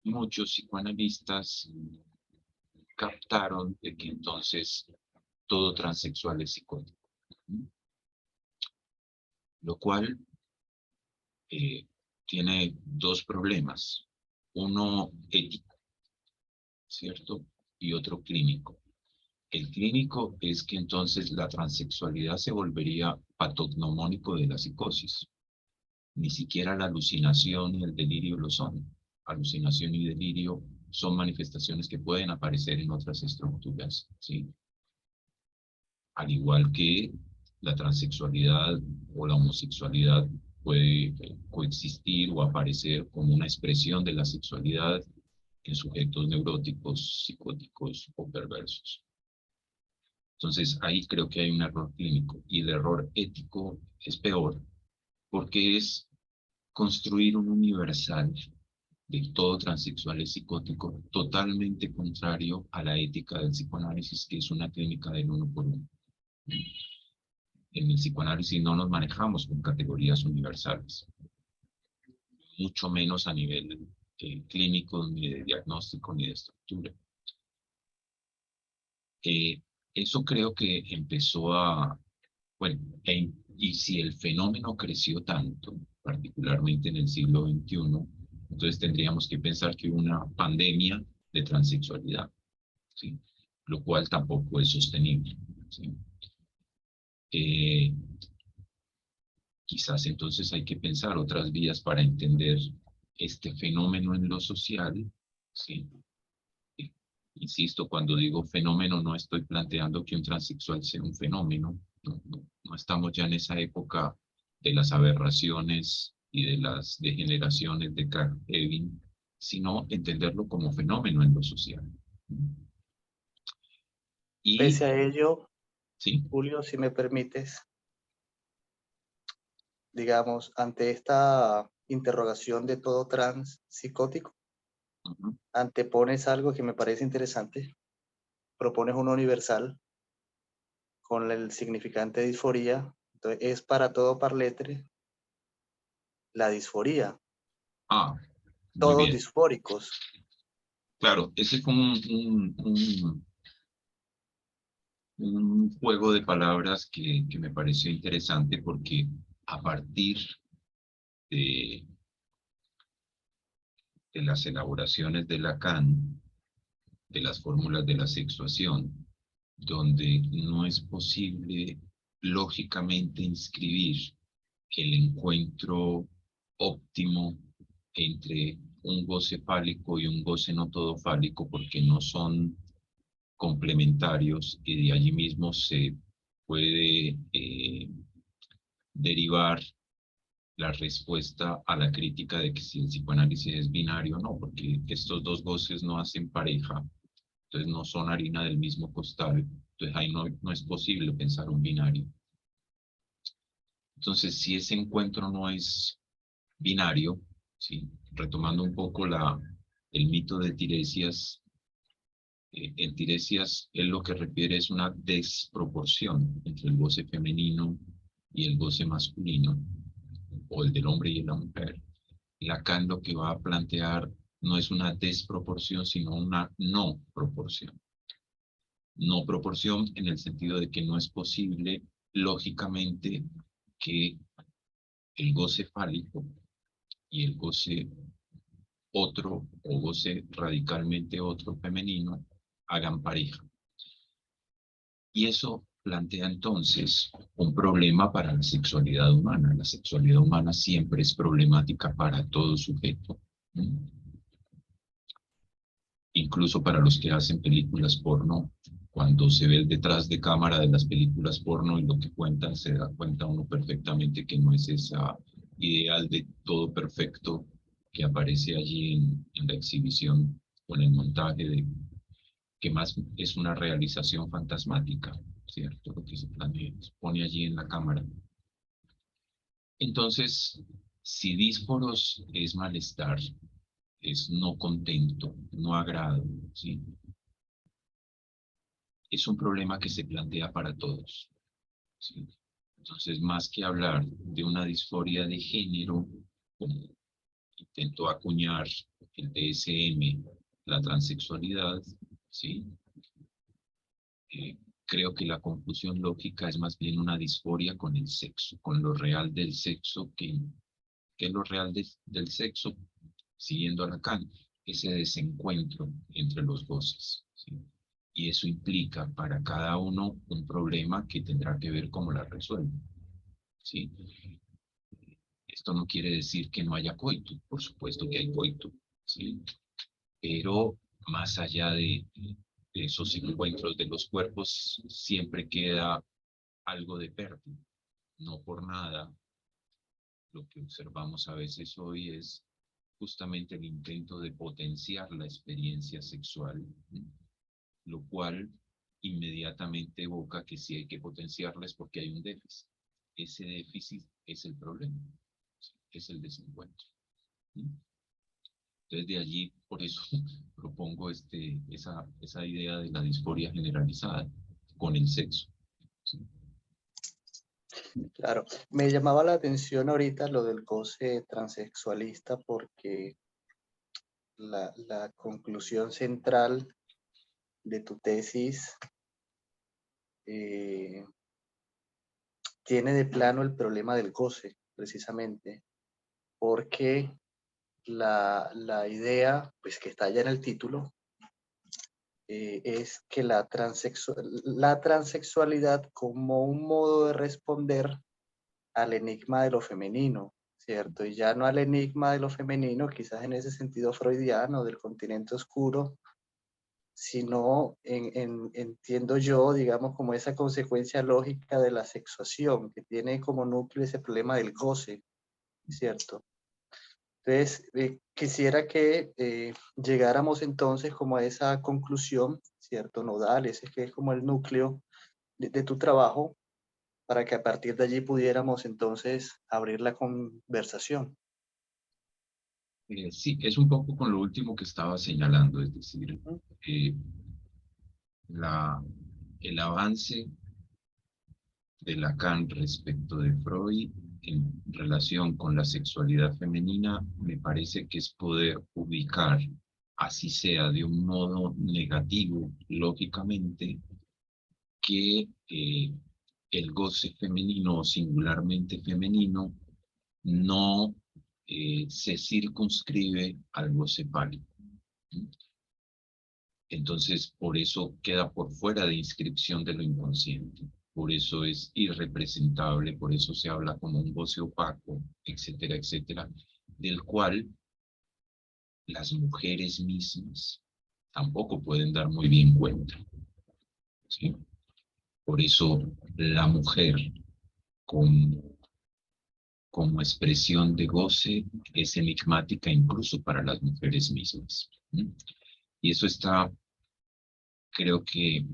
muchos psicoanalistas captaron de que entonces todo transexual es psicótico. Lo cual tiene dos problemas. Uno ético, ¿cierto? Y otro clínico. El clínico es que entonces la transexualidad se volvería patognomónico de la psicosis. Ni siquiera la alucinación y el delirio lo son. Alucinación y delirio son manifestaciones que pueden aparecer en otras estructuras, ¿sí? Al igual que la transexualidad o la homosexualidad puede coexistir o aparecer como una expresión de la sexualidad en sujetos neuróticos, psicóticos o perversos. Entonces, ahí creo que hay un error clínico, y el error ético es peor, porque es construir un universal de todo transexual es psicótico totalmente contrario a la ética del psicoanálisis, que es una clínica del uno por uno. En el psicoanálisis no nos manejamos con categorías universales, mucho menos a nivel clínico, ni de diagnóstico, ni de estructura. Eso creo que empezó a, bueno, y si el fenómeno creció tanto, particularmente en el siglo XXI, entonces tendríamos que pensar que hubo una pandemia de transexualidad, ¿sí?, lo cual tampoco es sostenible, ¿sí? Quizás entonces hay que pensar otras vías para entender este fenómeno en lo social, ¿sí? Insisto, cuando digo fenómeno no estoy planteando que un transexual sea un fenómeno, no estamos ya en esa época de las aberraciones y de las degeneraciones de Carl Evin, sino entenderlo como fenómeno en lo social. Y, Pese a ello, ¿sí? Julio, si me permites, digamos, ante esta interrogación de todo trans psicótico, antepones algo que me parece interesante, propones uno universal con el significante disforía, entonces es para todo par letre la disforía, Muy todos bien. disfóricos. Claro, ese fue un juego de palabras que me pareció interesante, porque a partir de las elaboraciones de Lacan, de las fórmulas de la sexuación, donde no es posible lógicamente inscribir el encuentro óptimo entre un goce fálico y un goce no todo fálico, porque no son complementarios, y de allí mismo se puede derivar la respuesta a la crítica de que si el psicoanálisis es binario o no, porque estos dos goces no hacen pareja, Entonces no son harina del mismo costal. Entonces ahí no es posible pensar un binario. Entonces, si ese encuentro no es binario, ¿sí? Retomando un poco el mito de Tiresias, en Tiresias él lo que refiere es una desproporción entre el goce femenino y el goce masculino, o el del hombre y el de la mujer. Lacan lo que va a plantear no es una desproporción, sino una no proporción. No proporción en el sentido de que no es posible, lógicamente, que el goce fálico y el goce otro o goce radicalmente otro femenino hagan pareja. Y eso plantea entonces un problema para la sexualidad humana. La sexualidad humana siempre es problemática para todo sujeto. Incluso para los que hacen películas porno, cuando se ve el detrás de cámara de las películas porno y lo que cuentan, se da cuenta uno perfectamente que no es esa ideal de todo perfecto que aparece allí en la exhibición o en el montaje, que más es una realización fantasmática, ¿cierto? Lo que se plantea, se pone allí en la cámara. Entonces, si dísforos es malestar, es no contento, no agrado, ¿sí? Es un problema que se plantea para todos, ¿sí? Entonces, más que hablar de una disforia de género, como intentó acuñar el DSM, la transexualidad, ¿sí? Creo que la confusión lógica es más bien una disforia con el sexo, con lo real del sexo, que es lo real del sexo, siguiendo a Lacan, ese desencuentro entre los goces, ¿sí? Y eso implica para cada uno un problema que tendrá que ver cómo la resuelve, ¿sí? Esto no quiere decir que no haya coito, por supuesto que hay coito, ¿sí? Pero más allá de esos encuentros de los cuerpos, siempre queda algo de pérdida. No por nada, lo que observamos a veces hoy es justamente el intento de potenciar la experiencia sexual, lo cual inmediatamente evoca que si hay que potenciarla es porque hay un déficit. Ese déficit es el problema, es el desencuentro. Entonces de allí, por eso propongo esa idea de la disforia generalizada con el sexo. ¿Sí? Claro, me llamaba la atención ahorita lo del goce transexualista porque la conclusión central de tu tesis tiene de plano el problema del goce, precisamente, porque la idea, pues que está ya en el título, es que la transexualidad como un modo de responder al enigma de lo femenino, ¿cierto? Y ya no al enigma de lo femenino, quizás en ese sentido freudiano del continente oscuro, sino entiendo yo, digamos, como esa consecuencia lógica de la sexuación, que tiene como núcleo ese problema del goce, ¿cierto? Entonces, quisiera que llegáramos entonces como a esa conclusión, ¿cierto? Nodal, ese que es como el núcleo de tu trabajo, para que a partir de allí pudiéramos entonces abrir la conversación. Sí, es un poco con lo último que estaba señalando, es decir, el avance de Lacan respecto de Freud en relación con la sexualidad femenina me parece que es poder ubicar, así sea de un modo negativo, lógicamente, que el goce femenino o singularmente femenino no se circunscribe al goce fálico. Entonces, por eso queda por fuera de inscripción de lo inconsciente. Por eso es irrepresentable, por eso se habla como un goce opaco, etcétera, etcétera, del cual las mujeres mismas tampoco pueden dar muy bien cuenta, ¿sí? Por eso la mujer como expresión de goce es enigmática incluso para las mujeres mismas. Y eso está creo que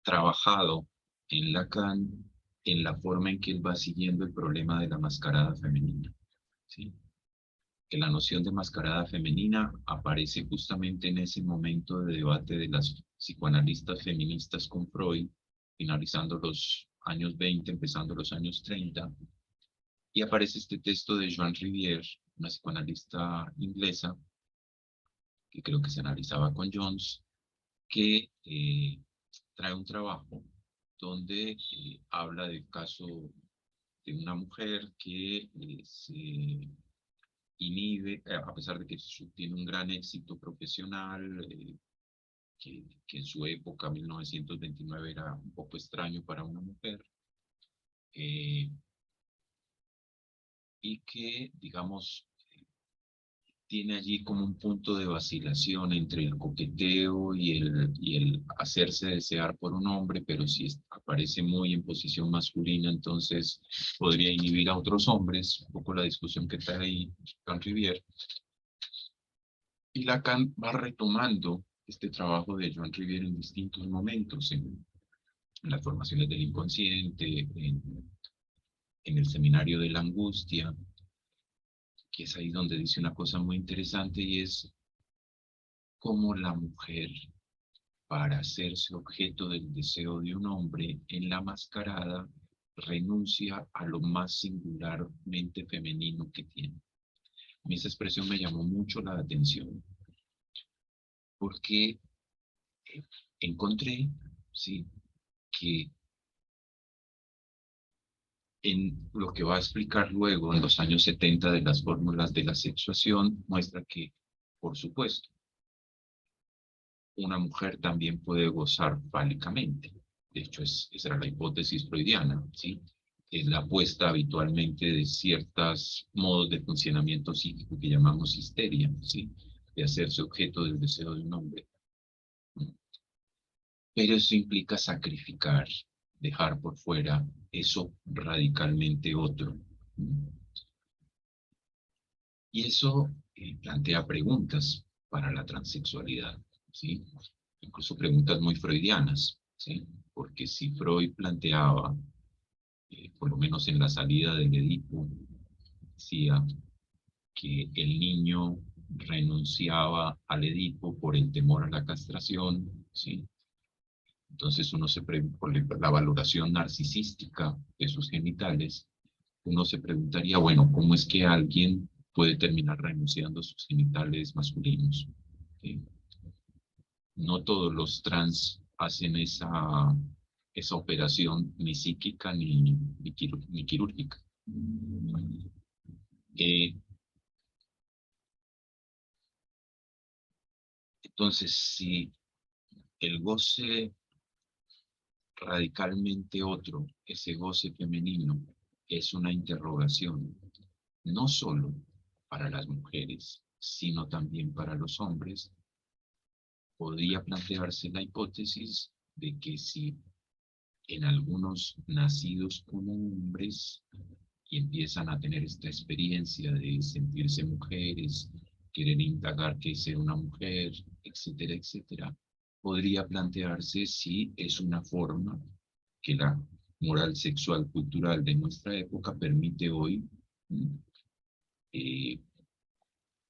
trabajado en Lacan en la forma en que él va siguiendo el problema de la mascarada femenina, ¿sí? Que la noción de mascarada femenina aparece justamente en ese momento de debate de las psicoanalistas feministas con Freud, finalizando los años 20, empezando los años 30, y aparece este texto de Joan Rivière, una psicoanalista inglesa, que creo que se analizaba con Jones, que trae un trabajo donde habla del caso de una mujer que se inhibe, a pesar de que tiene un gran éxito profesional, que en su época, 1929, era un poco extraño para una mujer, y que, digamos, tiene allí como un punto de vacilación entre el coqueteo y el hacerse desear por un hombre, pero si aparece muy en posición masculina, entonces podría inhibir a otros hombres, un poco la discusión que trae ahí Jean Rivière. Y Lacan va retomando este trabajo de Joan Rivière en distintos momentos, en las formaciones del inconsciente, en el seminario de la angustia, que es ahí donde dice una cosa muy interesante, y es cómo la mujer, para hacerse objeto del deseo de un hombre en la mascarada, renuncia a lo más singularmente femenino que tiene. A mí esa expresión me llamó mucho la atención, porque encontré, sí, que en lo que va a explicar luego en los años 70 de las fórmulas de la sexuación, muestra que, por supuesto, una mujer también puede gozar fálicamente. De hecho, esa era la hipótesis freudiana, ¿sí? Es la apuesta habitualmente de ciertos modos de funcionamiento psíquico que llamamos histeria, ¿sí? De hacerse objeto del deseo de un hombre. Pero eso implica sacrificar, dejar por fuera eso radicalmente otro. Y eso plantea preguntas para la transexualidad, ¿sí? Incluso preguntas muy freudianas, ¿sí? Porque si Freud planteaba, por lo menos en la salida del Edipo, decía que el niño renunciaba al Edipo por el temor a la castración, ¿sí? Entonces uno por la valoración narcisística de sus genitales, uno se preguntaría, bueno, ¿cómo es que alguien puede terminar renunciando a sus genitales masculinos? ¿Sí? No todos los trans hacen esa operación ni psíquica ni quirúrgica. Entonces, si el goce radicalmente otro, ese goce femenino, es una interrogación, no solo para las mujeres, sino también para los hombres, podría plantearse la hipótesis de que si en algunos nacidos como hombres y empiezan a tener esta experiencia de sentirse mujeres, querer indagar qué es ser una mujer, etcétera, etcétera, podría plantearse si es una forma que la moral sexual cultural de nuestra época permite hoy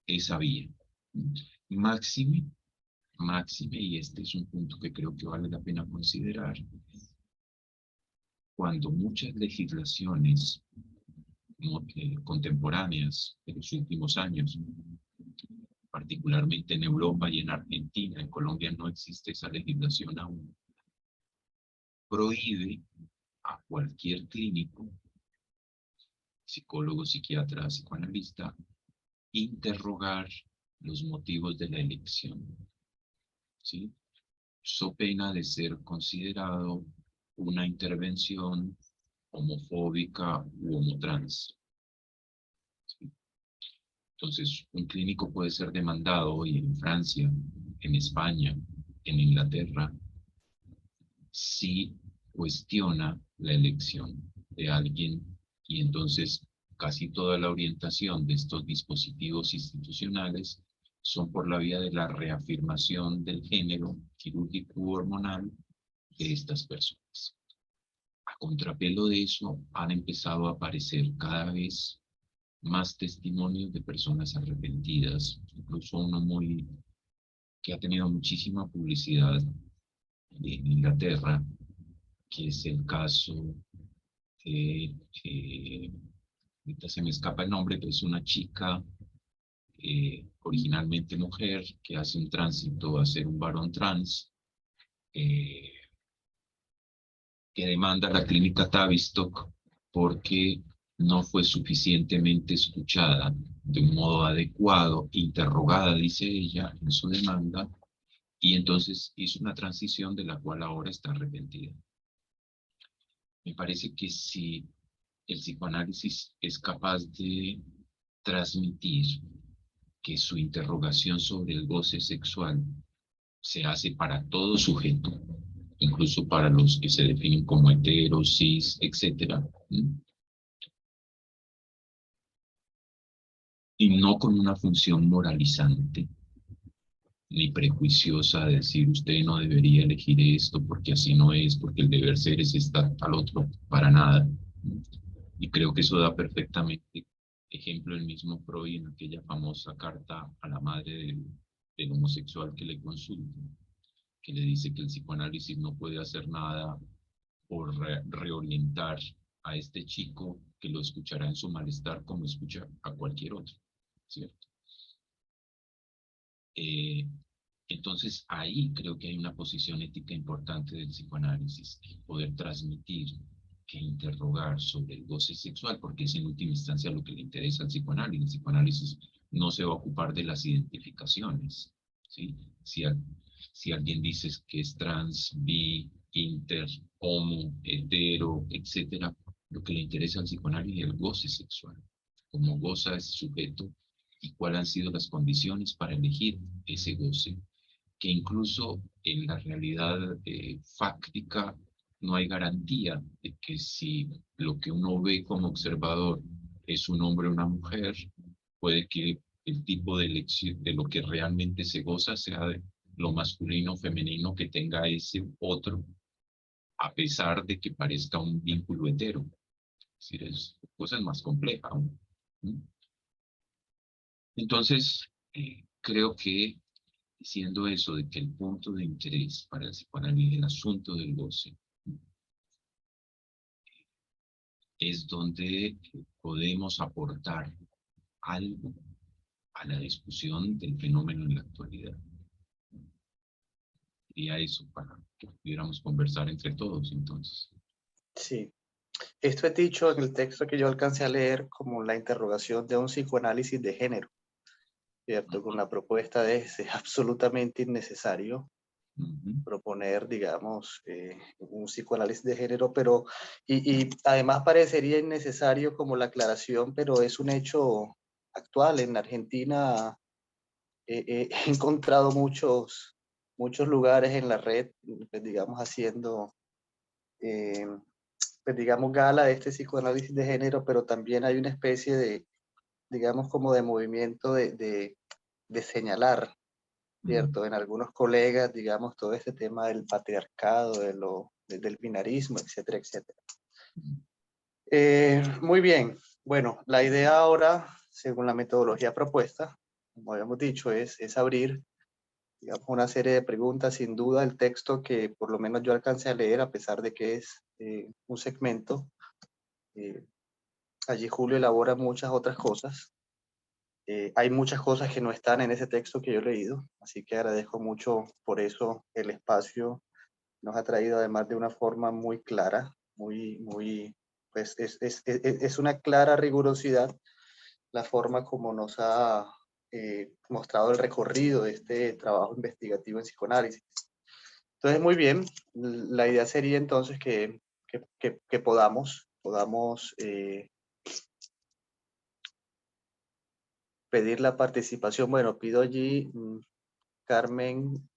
esa vía. Máxime, y este es un punto que creo que vale la pena considerar, cuando muchas legislaciones contemporáneas de los últimos años, particularmente en Europa y en Argentina, en Colombia no existe esa legislación aún, prohíbe a cualquier clínico, psicólogo, psiquiatra, psicoanalista, interrogar los motivos de la elección, ¿sí? So pena de ser considerado una intervención homofóbica u homotrans. ¿Sí? Entonces, un clínico puede ser demandado hoy en Francia, en España, en Inglaterra, si cuestiona la elección de alguien, y entonces casi toda la orientación de estos dispositivos institucionales son por la vía de la reafirmación del género quirúrgico u hormonal de estas personas. A contrapelo de eso, han empezado a aparecer cada vez más testimonios de personas arrepentidas, incluso uno que ha tenido muchísima publicidad en Inglaterra, que es el caso de, ahorita se me escapa el nombre, pero es una chica originalmente mujer que hace un tránsito a ser un varón trans, que demanda a la clínica Tavistock porque no fue suficientemente escuchada de un modo adecuado, interrogada, dice ella, en su demanda, y entonces hizo una transición de la cual ahora está arrepentida. Me parece que si el psicoanálisis es capaz de transmitir que su interrogación sobre el goce sexual se hace para todo sujeto, incluso para los que se definen como heteros, cis, etc. Y no con una función moralizante ni prejuiciosa de decir usted no debería elegir esto porque así no es, porque el deber ser es estar al otro, para nada. Y creo que eso da perfectamente ejemplo el mismo Freud en aquella famosa carta a la madre del homosexual que le consulta, que le dice que el psicoanálisis no puede hacer nada por reorientar a este chico que lo escuchará en su malestar como escucha a cualquier otro, ¿cierto? Entonces ahí creo que hay una posición ética importante del psicoanálisis, poder transmitir que interrogar sobre el goce sexual, porque es en última instancia lo que le interesa al psicoanálisis. El psicoanálisis no se va a ocupar de las identificaciones, ¿sí? Si alguien dice que es trans, bi, inter, homo, hetero, etcétera, lo que le interesa al psicoanálisis es el goce sexual, cómo goza ese sujeto y cuáles han sido las condiciones para elegir ese goce, que incluso en la realidad fáctica no hay garantía de que si lo que uno ve como observador es un hombre o una mujer, puede que el tipo de elección de lo que realmente se goza sea de lo masculino o femenino que tenga ese otro, a pesar de que parezca un vínculo hetero. Es decir, es cosa más compleja aún. Entonces, creo que diciendo eso de que el punto de interés para el psicoanálisis, el asunto del goce, es donde podemos aportar algo a la discusión del fenómeno en la actualidad. Diría eso para que pudiéramos conversar entre todos entonces. Sí. Esto es dicho en el texto que yo alcancé a leer como la interrogación de un psicoanálisis de género, ¿cierto? Con la propuesta de es absolutamente innecesario proponer, digamos, un psicoanálisis de género, pero, y además parecería innecesario como la aclaración, pero es un hecho actual. En Argentina he encontrado muchos lugares en la red, pues, digamos, haciendo, pues, digamos, gala de este psicoanálisis de género, pero también hay una especie de, digamos, como de movimiento de señalar, ¿cierto? En algunos colegas, digamos, todo este tema del patriarcado, del binarismo, etcétera, etcétera. Muy bien. Bueno, la idea ahora, según la metodología propuesta, como habíamos dicho, es abrir, digamos, una serie de preguntas. Sin duda, el texto que por lo menos yo alcancé a leer, a pesar de que es un segmento, allí Julio elabora muchas otras cosas. Hay muchas cosas que no están en ese texto que yo he leído, así que agradezco mucho por eso el espacio. Nos ha traído además de una forma muy clara, pues es una clara rigurosidad la forma como nos ha mostrado el recorrido de este trabajo investigativo en psicoanálisis. Entonces, muy bien, la idea sería entonces que podamos pedir la participación. Bueno, pido allí, Carmen,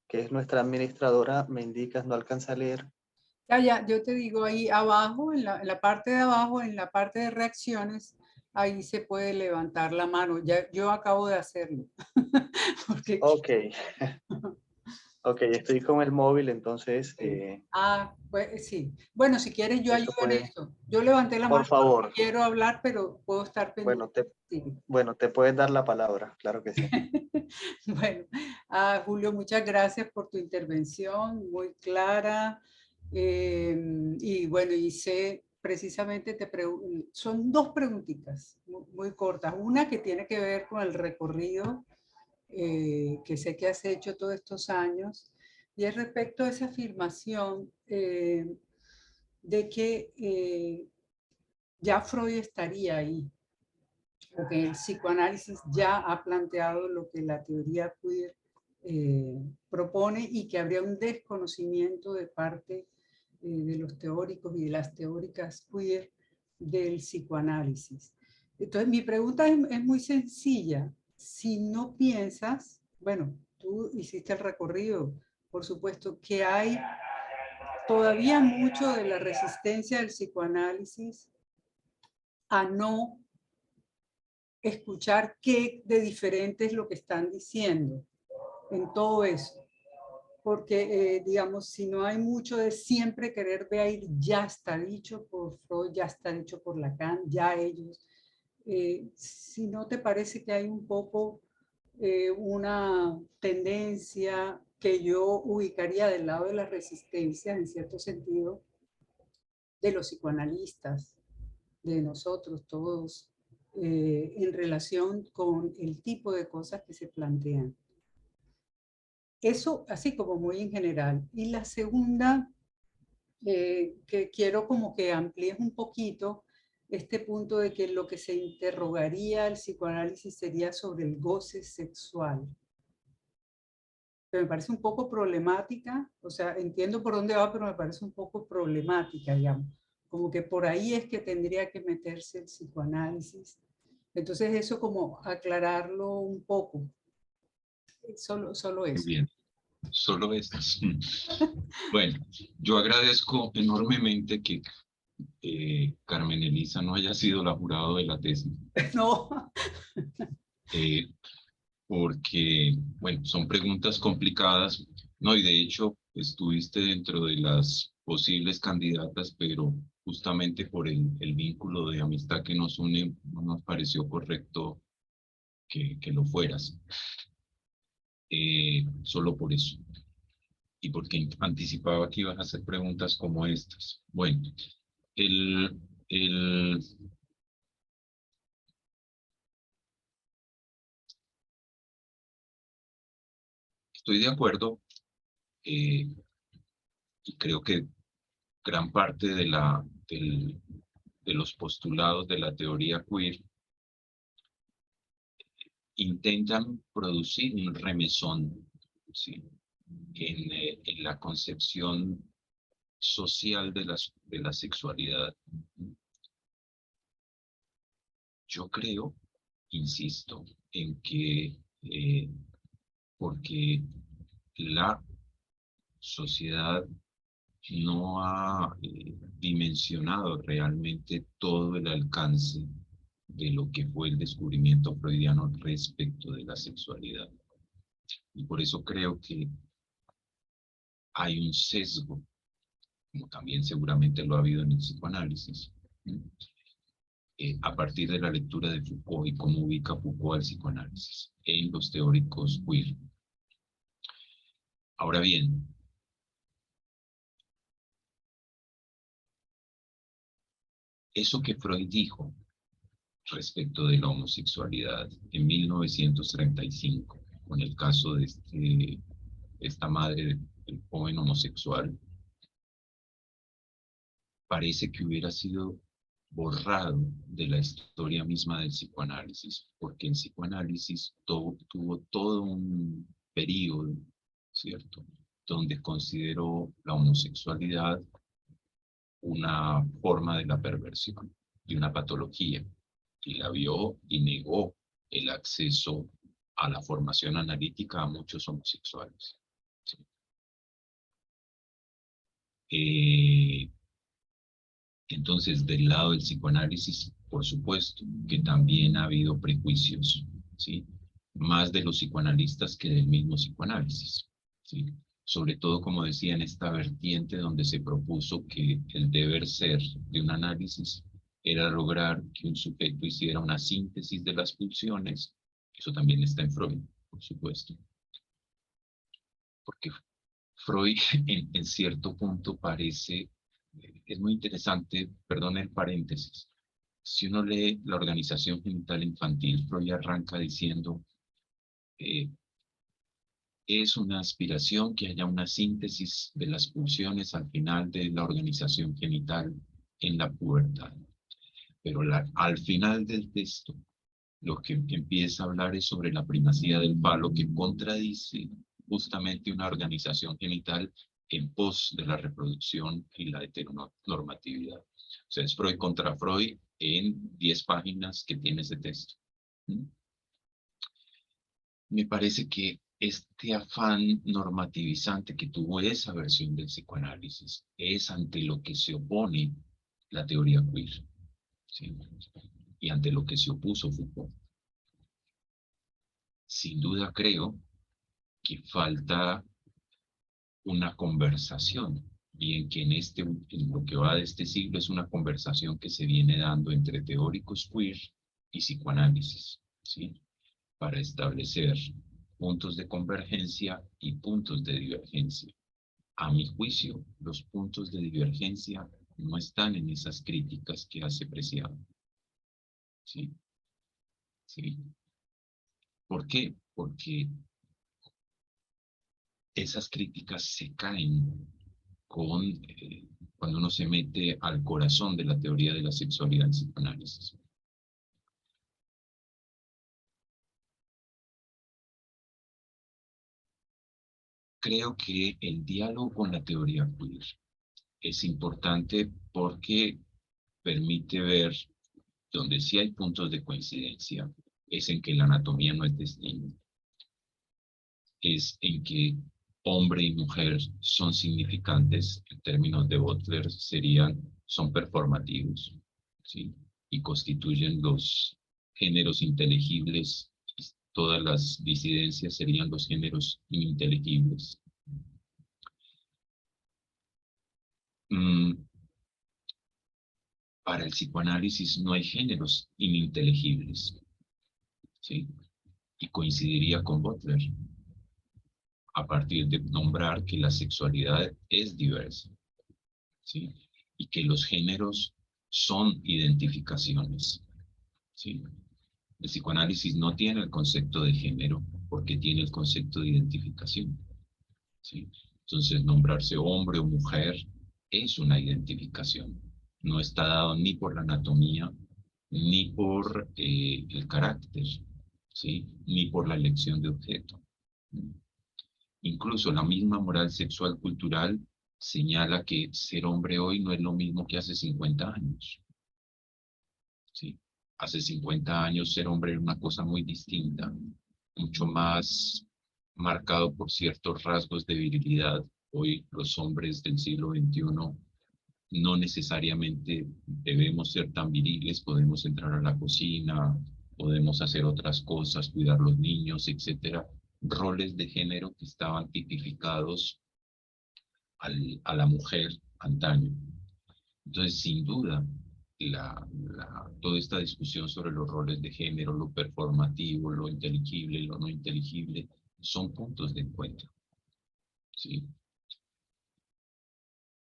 que es nuestra administradora, me indicas, no alcanza a leer. Ya, yo te digo ahí abajo, en la parte de abajo, en la parte de reacciones, ahí se puede levantar la mano. Ya, yo acabo de hacerlo. Porque, Ok, ok, estoy con el móvil, entonces pues sí. Bueno, si quieres yo eso ayudo en puede, eso. Yo levanté la por mano porque favor, quiero hablar, pero puedo estar pendiente. Sí. bueno, te puedes dar la palabra, claro que sí. Bueno, Julio, muchas gracias por tu intervención, muy clara. Y bueno, hice precisamente, son dos preguntitas muy cortas. Una que tiene que ver con el recorrido que sé que has hecho todos estos años, y es respecto a esa afirmación de que ya Freud estaría ahí, porque el psicoanálisis ya ha planteado lo que la teoría queer propone y que habría un desconocimiento de parte de los teóricos y de las teóricas queer del psicoanálisis. Entonces, mi pregunta es muy sencilla. Si no piensas, bueno, tú hiciste el recorrido, por supuesto, que hay todavía mucho de la resistencia del psicoanálisis a no escuchar qué de diferente es lo que están diciendo en todo eso. Porque, digamos, si no hay mucho de siempre querer ver, ya está dicho por Freud, ya está dicho por Lacan, ya ellos. Si no te parece que hay un poco una tendencia que yo ubicaría del lado de la resistencia, en cierto sentido, de los psicoanalistas, de nosotros todos, en relación con el tipo de cosas que se plantean. Eso así como muy en general. Y la segunda, que quiero como que amplíes un poquito este punto de que lo que se interrogaría el psicoanálisis sería sobre el goce sexual. Pero me parece un poco problemática, o sea, entiendo por dónde va, pero me parece un poco problemática, digamos. Como que por ahí es que tendría que meterse el psicoanálisis. Entonces eso como aclararlo un poco. Solo Muy eso. bien, solo estas. Bueno, yo agradezco enormemente que Carmen Elisa no haya sido la jurado de la tesis, No, eh, porque, bueno, son preguntas complicadas, ¿no? Y de hecho, estuviste dentro de las posibles candidatas, pero justamente por el vínculo de amistad que nos une, no nos pareció correcto que lo fueras. Solo por eso. Y porque anticipaba que ibas a hacer preguntas como estas. Bueno, el, el, estoy de acuerdo y creo que gran parte de los postulados de la teoría queer intentan producir un remesón, ¿sí? En la concepción social de la sexualidad. Yo creo, insisto, en que porque la sociedad no ha dimensionado realmente todo el alcance de lo que fue el descubrimiento freudiano respecto de la sexualidad. Y por eso creo que hay un sesgo, como también seguramente lo ha habido en el psicoanálisis, a partir de la lectura de Foucault y cómo ubica Foucault al psicoanálisis en los teóricos queer. Ahora bien, eso que Freud dijo respecto de la homosexualidad en 1935, con el caso de esta madre del joven homosexual, parece que hubiera sido borrado de la historia misma del psicoanálisis, porque el psicoanálisis tuvo todo un periodo, ¿cierto?, donde consideró la homosexualidad una forma de la perversión, de una patología, y la vio y negó el acceso a la formación analítica a muchos homosexuales. ¿Sí? Entonces, del lado del psicoanálisis, por supuesto, que también ha habido prejuicios, ¿sí? Más de los psicoanalistas que del mismo psicoanálisis, ¿sí? Sobre todo, como decía, en esta vertiente donde se propuso que el deber ser de un análisis era lograr que un sujeto hiciera una síntesis de las pulsiones. Eso también está en Freud, por supuesto. Porque Freud en cierto punto parece, es muy interesante, perdón el paréntesis, si uno lee la organización genital infantil, Freud arranca diciendo, es una aspiración que haya una síntesis de las pulsiones al final de la organización genital en la pubertad. Pero al final del texto, lo que empieza a hablar es sobre la primacía del falo, que contradice justamente una organización genital en pos de la reproducción y la heteronormatividad. O sea, es Freud contra Freud en 10 páginas que tiene ese texto. Me parece que este afán normativizante que tuvo esa versión del psicoanálisis es ante lo que se opone la teoría queer, ¿sí? Y ante lo que se opuso Foucault. Sin duda creo que falta una conversación, y en lo que va de este siglo es una conversación que se viene dando entre teóricos queer y psicoanálisis, ¿sí? Para establecer puntos de convergencia y puntos de divergencia. A mi juicio, los puntos de divergencia no están en esas críticas que hace Preciado. ¿Sí? ¿Sí? ¿Por qué? Porque esas críticas se caen cuando uno se mete al corazón de la teoría de la sexualidad en psicoanálisis. Creo que el diálogo con la teoría queer es importante porque permite ver donde sí hay puntos de coincidencia, es en que la anatomía no es destino, es en que hombre y mujer son significantes, en términos de Butler son performativos, ¿sí? Y constituyen los géneros inteligibles, y todas las disidencias serían los géneros ininteligibles. Para el psicoanálisis no hay géneros ininteligibles, ¿sí? Y coincidiría con Butler a partir de nombrar que la sexualidad es diversa, ¿sí? Y que los géneros son identificaciones, ¿sí? El psicoanálisis no tiene el concepto de género porque tiene el concepto de identificación, ¿sí? Entonces, nombrarse hombre o mujer es una identificación. No está dado ni por la anatomía, ni por el carácter, ¿sí? Ni por la elección de objeto. Incluso la misma moral sexual cultural señala que ser hombre hoy no es lo mismo que hace 50 años. ¿Sí? Hace 50 años ser hombre era una cosa muy distinta, mucho más marcado por ciertos rasgos de virilidad. Hoy los hombres del siglo XXI no necesariamente debemos ser tan viriles, podemos entrar a la cocina, podemos hacer otras cosas, cuidar los niños, etcétera. Roles de género que estaban tipificados a la mujer antaño. Entonces, sin duda, toda esta discusión sobre los roles de género, lo performativo, lo inteligible, lo no inteligible, son puntos de encuentro, ¿sí?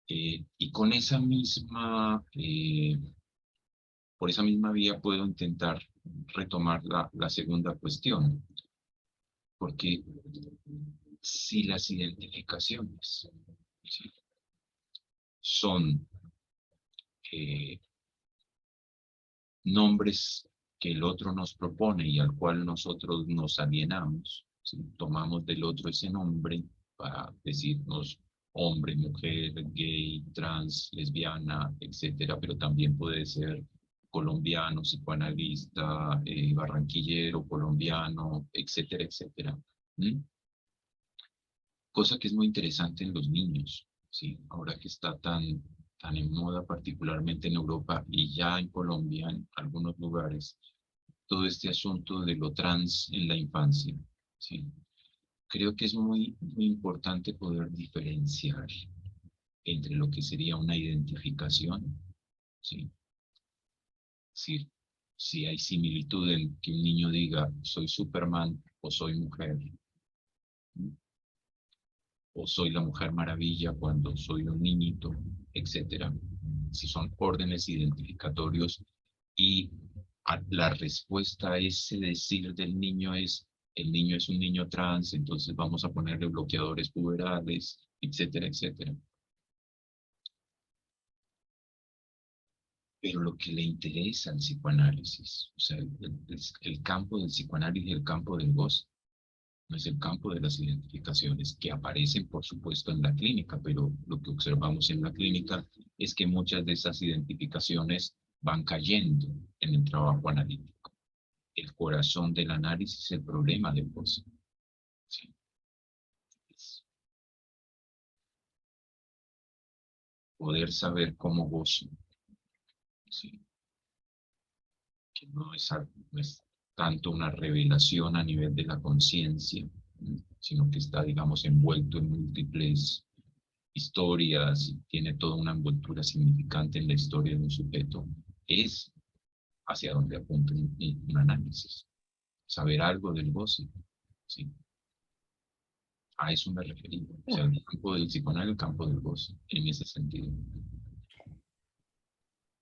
Y con esa misma, por esa misma vía puedo intentar retomar la segunda cuestión, porque si las identificaciones, ¿sí?, son nombres que el otro nos propone y al cual nosotros nos alienamos, ¿sí?, tomamos del otro ese nombre para decirnos hombre, mujer, gay, trans, lesbiana, etcétera, pero también puede ser colombiano, psicoanalista, barranquillero, colombiano, etcétera, etcétera. Cosa que es muy interesante en los niños, ¿sí? Ahora que está tan tan en moda, particularmente en Europa y ya en Colombia, en algunos lugares, todo este asunto de lo trans en la infancia, ¿sí? Creo que es muy importante poder diferenciar entre lo que sería una identificación, ¿sí? Si hay similitud en que un niño diga soy Superman o soy mujer, o soy la Mujer Maravilla cuando soy un niñito, etcétera. Si son órdenes identificatorios y la respuesta a ese decir del niño es el niño es un niño trans, entonces vamos a ponerle bloqueadores puberales, etcétera, etcétera. Pero lo que le interesa al psicoanálisis, o sea, el campo del psicoanálisis y el campo del goce, no es el campo de las identificaciones que aparecen, por supuesto, en la clínica, pero lo que observamos en la clínica es que muchas de esas identificaciones van cayendo en el trabajo analítico. El corazón del análisis es el problema del goce. ¿Sí? Es poder saber cómo gozo. ¿Sí? Que no es tanto una revelación a nivel de la conciencia, sino que está, digamos, envuelto en múltiples historias y tiene toda una envoltura significante en la historia de un sujeto, es hacia donde apunta un análisis. Saber algo del goce, ¿sí? A eso me refería. O sea, el campo del psicoanálisis, el campo del goce, en ese sentido.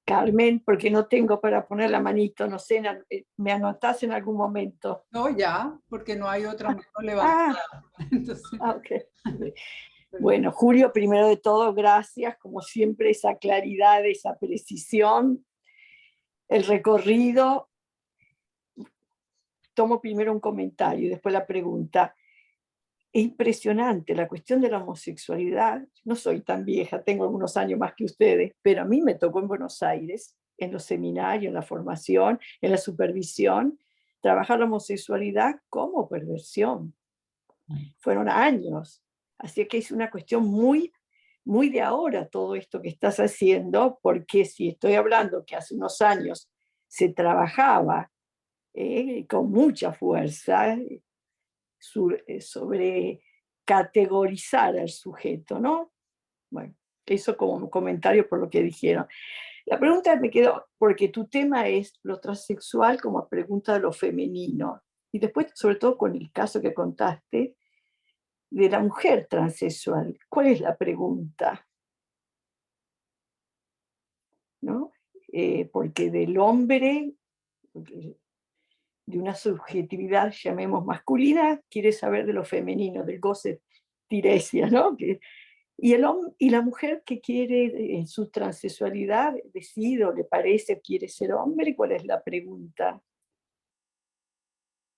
Carmen, porque no tengo para poner la manito, no sé, me anotás en algún momento. No, ya, porque no hay otra mano levantada. Entonces, Ok. Bueno, Julio, primero de todo, gracias, como siempre, esa claridad, esa precisión, el recorrido. Tomo primero un comentario y después la pregunta. Es impresionante la cuestión de la homosexualidad. No soy tan vieja, tengo algunos años más que ustedes, pero a mí me tocó en Buenos Aires, en los seminarios, en la formación, en la supervisión, trabajar la homosexualidad como perversión. Fueron años. Así que es una cuestión muy de ahora todo esto que estás haciendo, porque si estoy hablando que hace unos años se trabajaba con mucha fuerza sobre categorizar al sujeto, ¿no? Bueno, eso como un comentario por lo que dijeron. La pregunta me quedó, porque tu tema es lo transexual como pregunta de lo femenino, y después, sobre todo con el caso que contaste, de la mujer transexual. ¿Cuál es la pregunta? ¿No? Porque del hombre, de una subjetividad, llamemos masculina, quiere saber de lo femenino, del goce tiresia, ¿no? Y la mujer que quiere en su transexualidad, decide o le parece, quiere ser hombre, ¿cuál es la pregunta?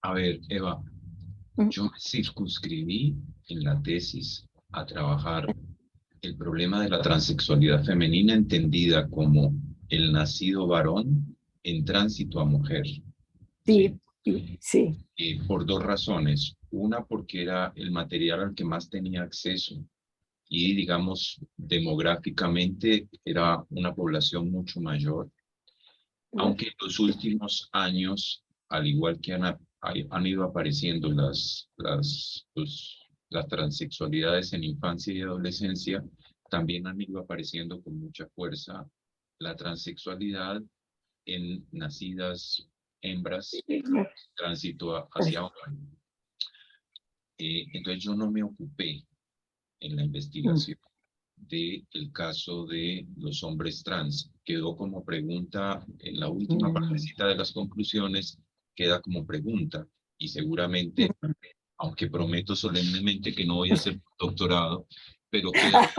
A ver, Eva, yo me circunscribí en la tesis a trabajar el problema de la transexualidad femenina entendida como el nacido varón en tránsito a mujer. Sí, sí. Por dos razones. Una, porque era el material al que más tenía acceso y, digamos, demográficamente era una población mucho mayor. Aunque en los últimos años, al igual que han ido apareciendo las transexualidades en infancia y adolescencia, también han ido apareciendo con mucha fuerza la transexualidad en nacidas hembras, tránsito hacia hombre. Entonces yo no me ocupé en la investigación del caso de los hombres trans. Quedó como pregunta en la última partecita de las conclusiones, queda como pregunta, y seguramente, aunque prometo solemnemente que no voy a hacer doctorado, pero queda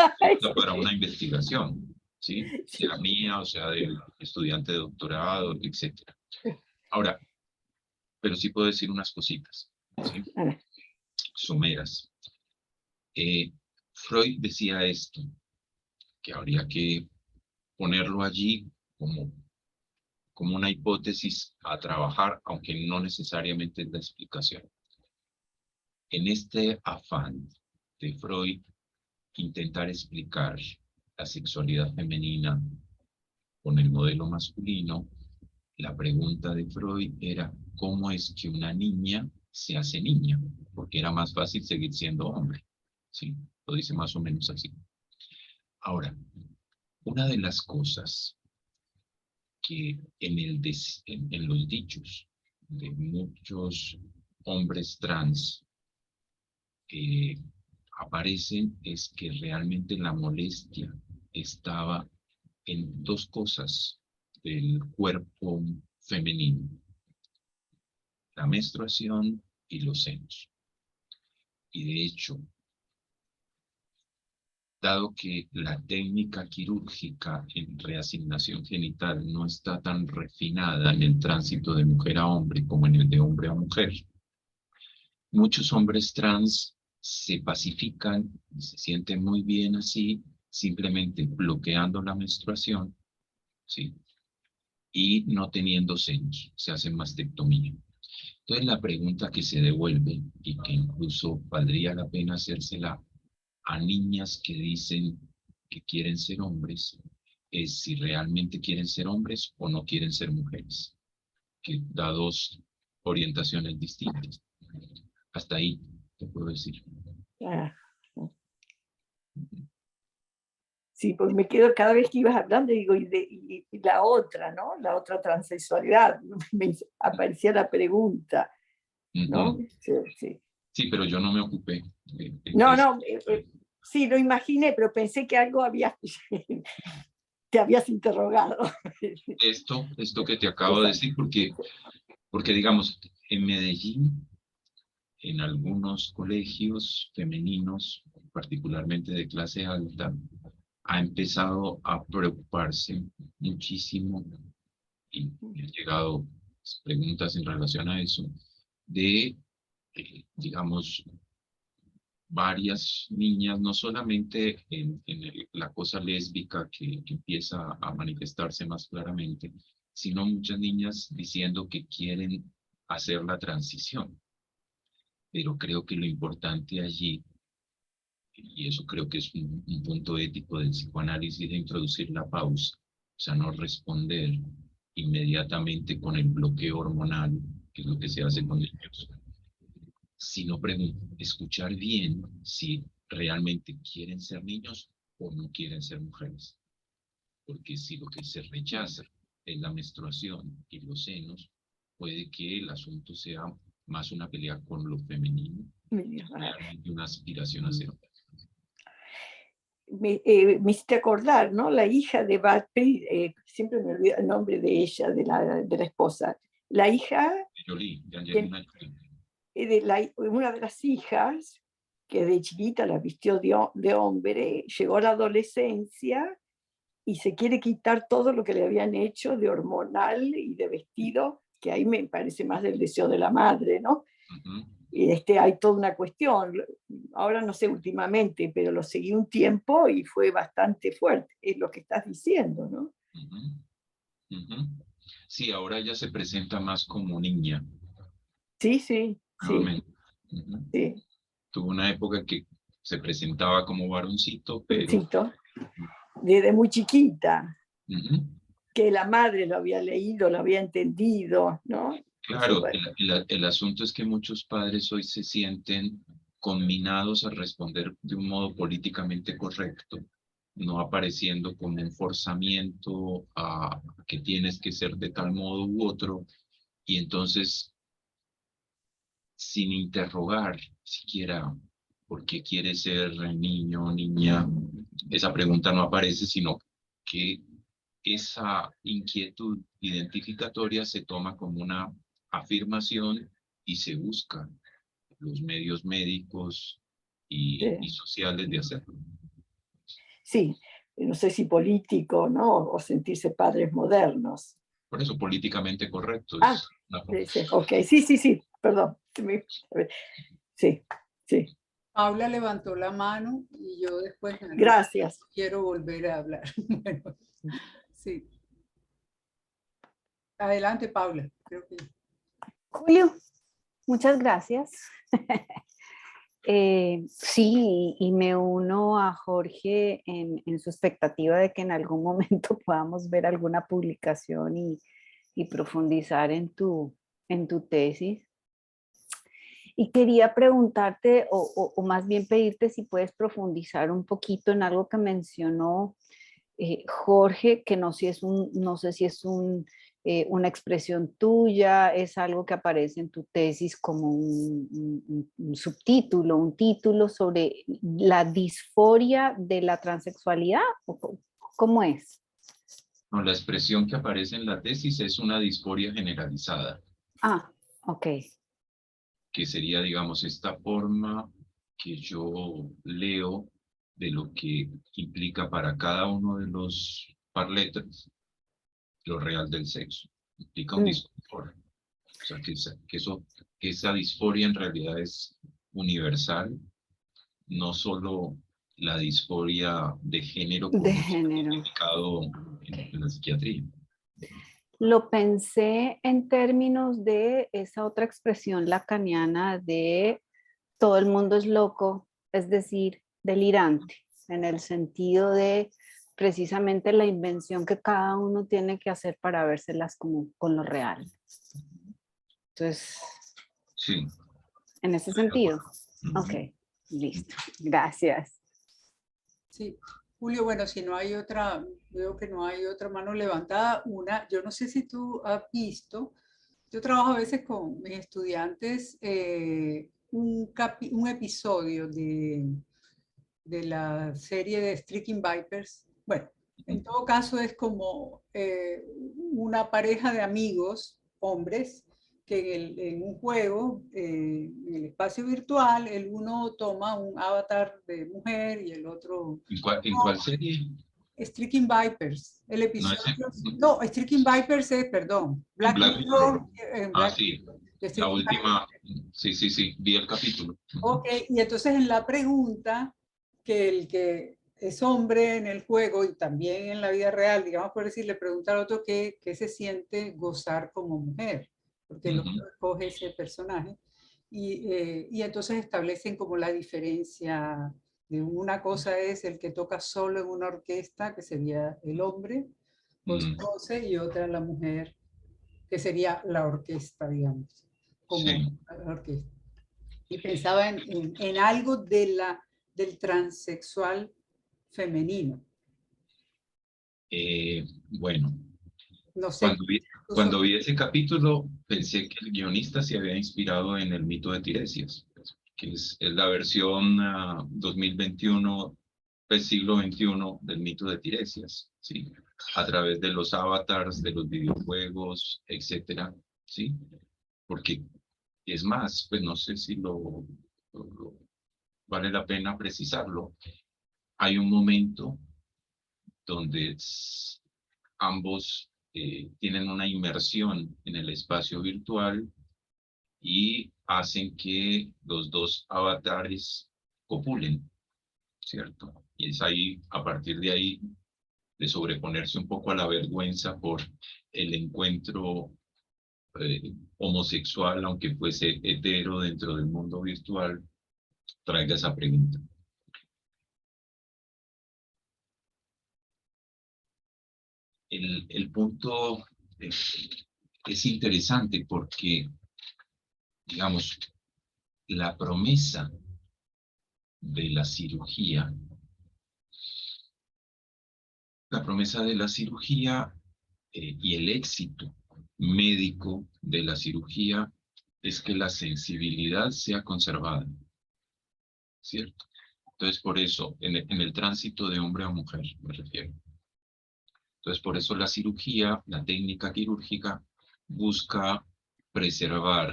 para una investigación, ¿sí? Sea mía, o sea del estudiante de doctorado, etc. Ahora, pero sí puedo decir unas cositas, ¿sí? Someras. Freud decía esto, que habría que ponerlo allí como una hipótesis a trabajar, aunque no necesariamente es la explicación. En este afán de Freud intentar explicar la sexualidad femenina con el modelo masculino, la pregunta de Freud era ¿cómo es que una niña se hace niña? Porque era más fácil seguir siendo hombre. ¿Sí? Lo dice más o menos así. Ahora, una de las cosas que en los dichos de muchos hombres trans aparecen es que realmente la molestia estaba en dos cosas del cuerpo femenino: la menstruación y los senos. Y de hecho, dado que la técnica quirúrgica en reasignación genital no está tan refinada en el tránsito de mujer a hombre como en el de hombre a mujer, muchos hombres trans se pacifican y se sienten muy bien así, simplemente bloqueando la menstruación, ¿sí? Y no teniendo senos, se hacen mastectomía. Entonces la pregunta que se devuelve y que incluso valdría la pena hacérsela a niñas que dicen que quieren ser hombres es si realmente quieren ser hombres o no quieren ser mujeres, que da dos orientaciones distintas. Hasta ahí te puedo decir. Ah, sí, pues me quedo cada vez que ibas hablando, digo, y la otra, ¿no? La otra transexualidad, me aparecía la pregunta, ¿no? Sí, sí. Sí, pero yo no me ocupé. No, sí, lo imaginé, pero pensé que algo te habías interrogado. Esto que te acabo de decir, porque digamos, en Medellín, en algunos colegios femeninos, particularmente de clase alta, ha empezado a preocuparse muchísimo, y me han llegado preguntas en relación a eso, de, digamos, varias niñas, no solamente en la cosa lésbica que empieza a manifestarse más claramente, sino muchas niñas diciendo que quieren hacer la transición. Pero creo que lo importante allí, y eso creo que es un punto ético del psicoanálisis, de introducir la pausa, o sea, no responder inmediatamente con el bloqueo hormonal, que es lo que se hace con niños, sino escuchar bien si realmente quieren ser niños o no quieren ser mujeres. Porque si lo que se rechaza es la menstruación y los senos, puede que el asunto sea más una pelea con lo femenino, realmente una aspiración a ser. Me hiciste acordar, ¿no? La hija de Brad Pitt, siempre me olvido el nombre de ella, de la esposa. La hija Jolie, de Angelina Jolie. Una de las hijas, que de chiquita la vistió de hombre, llegó a la adolescencia y se quiere quitar todo lo que le habían hecho de hormonal y de vestido, que ahí me parece más del deseo de la madre, ¿no? Hay toda una cuestión, ahora no sé últimamente, pero lo seguí un tiempo y fue bastante fuerte, es lo que estás diciendo, ¿no? Sí, ahora ella se presenta más como niña. Sí, sí, sí. Sí. Tuvo una época que se presentaba como varoncito, pero... Desde muy chiquita, que la madre lo había leído, lo había entendido, ¿no? Claro, el asunto es que muchos padres hoy se sienten conminados a responder de un modo políticamente correcto, no apareciendo como un forzamiento a que tienes que ser de tal modo u otro, y entonces, sin interrogar siquiera por qué quiere ser niño o niña, esa pregunta no aparece, sino que esa inquietud identificatoria se toma como una afirmación y se busca los medios médicos y sociales de hacerlo. Sí, no sé si político, ¿no? O sentirse padres modernos. Por eso, políticamente correcto. Ok, sí, perdón. Sí. Paula levantó la mano y yo después... Gracias. Quiero volver a hablar. Bueno, sí. Adelante, Paula. Creo que... Julio, muchas gracias. Sí, y me uno a Jorge en su expectativa de que en algún momento podamos ver alguna publicación y profundizar en tu tesis. Y quería preguntarte, o más bien pedirte si puedes profundizar un poquito en algo que mencionó Jorge, que no, no sé si es una expresión tuya, es algo que aparece en tu tesis como un subtítulo, un título sobre la disforia de la transexualidad. ¿Cómo es? No, la expresión que aparece en la tesis es una disforia generalizada, Ah, ok. que sería, digamos, esta forma que yo leo de lo que implica para cada uno de los parletres lo real del sexo. Implica un disconfort. O sea, que esa disforia en realidad es universal, no solo la disforia de género De como se ha género. identificado Okay. en la psiquiatría. Lo pensé en términos de esa otra expresión lacaniana de todo el mundo es loco, es decir, delirante, en el sentido de precisamente la invención que cada uno tiene que hacer para vérselas como con lo real. Entonces, Sí. en ese sentido. Uh-huh. Ok, listo. Gracias. Sí, Julio, bueno, si no hay otra, veo que no hay otra mano levantada. Yo no sé si tú has visto, yo trabajo a veces con mis estudiantes un episodio de la serie de Striking Vipers. Bueno, en todo caso es como una pareja de amigos, hombres, que en un juego, en el espacio virtual, el uno toma un avatar de mujer y el otro... ¿En cuál serie? Striking Vipers, el No, episodio... No, Striking Vipers es, perdón, Black Mirror. Black sí, Mirror, la Striking última, Vipers. sí, vi el capítulo. Ok, y entonces en la pregunta que el que es hombre en el juego y también en la vida real, digamos por decir, le pregunta al otro qué se siente gozar como mujer, porque el otro escoge ese personaje. Y entonces establecen como la diferencia de una cosa es el que toca solo en una orquesta, que sería el hombre, con su voce, y otra la mujer, que sería la orquesta, digamos, como Sí. la orquesta. Y pensaba en algo del transexual femenino. Bueno, No sé. cuando vi ese capítulo, pensé que el guionista se había inspirado en el mito de Tiresias, que es la versión 2021, del siglo XXI del mito de Tiresias, ¿sí? A través de los avatars, de los videojuegos, etcétera, ¿sí? Porque es más, pues no sé si vale la pena precisarlo. Hay un momento donde ambos tienen una inmersión en el espacio virtual y hacen que los dos avatares copulen, ¿cierto? Y es ahí, a partir de ahí, de sobreponerse un poco a la vergüenza por el encuentro homosexual, aunque fuese hetero dentro del mundo virtual, traiga esa pregunta. El punto es interesante porque, digamos, la promesa de la cirugía, y el éxito médico de la cirugía es que la sensibilidad sea conservada, ¿cierto? Entonces, por eso, en el tránsito de hombre a mujer, me refiero. Entonces, por eso la cirugía, la técnica quirúrgica, busca preservar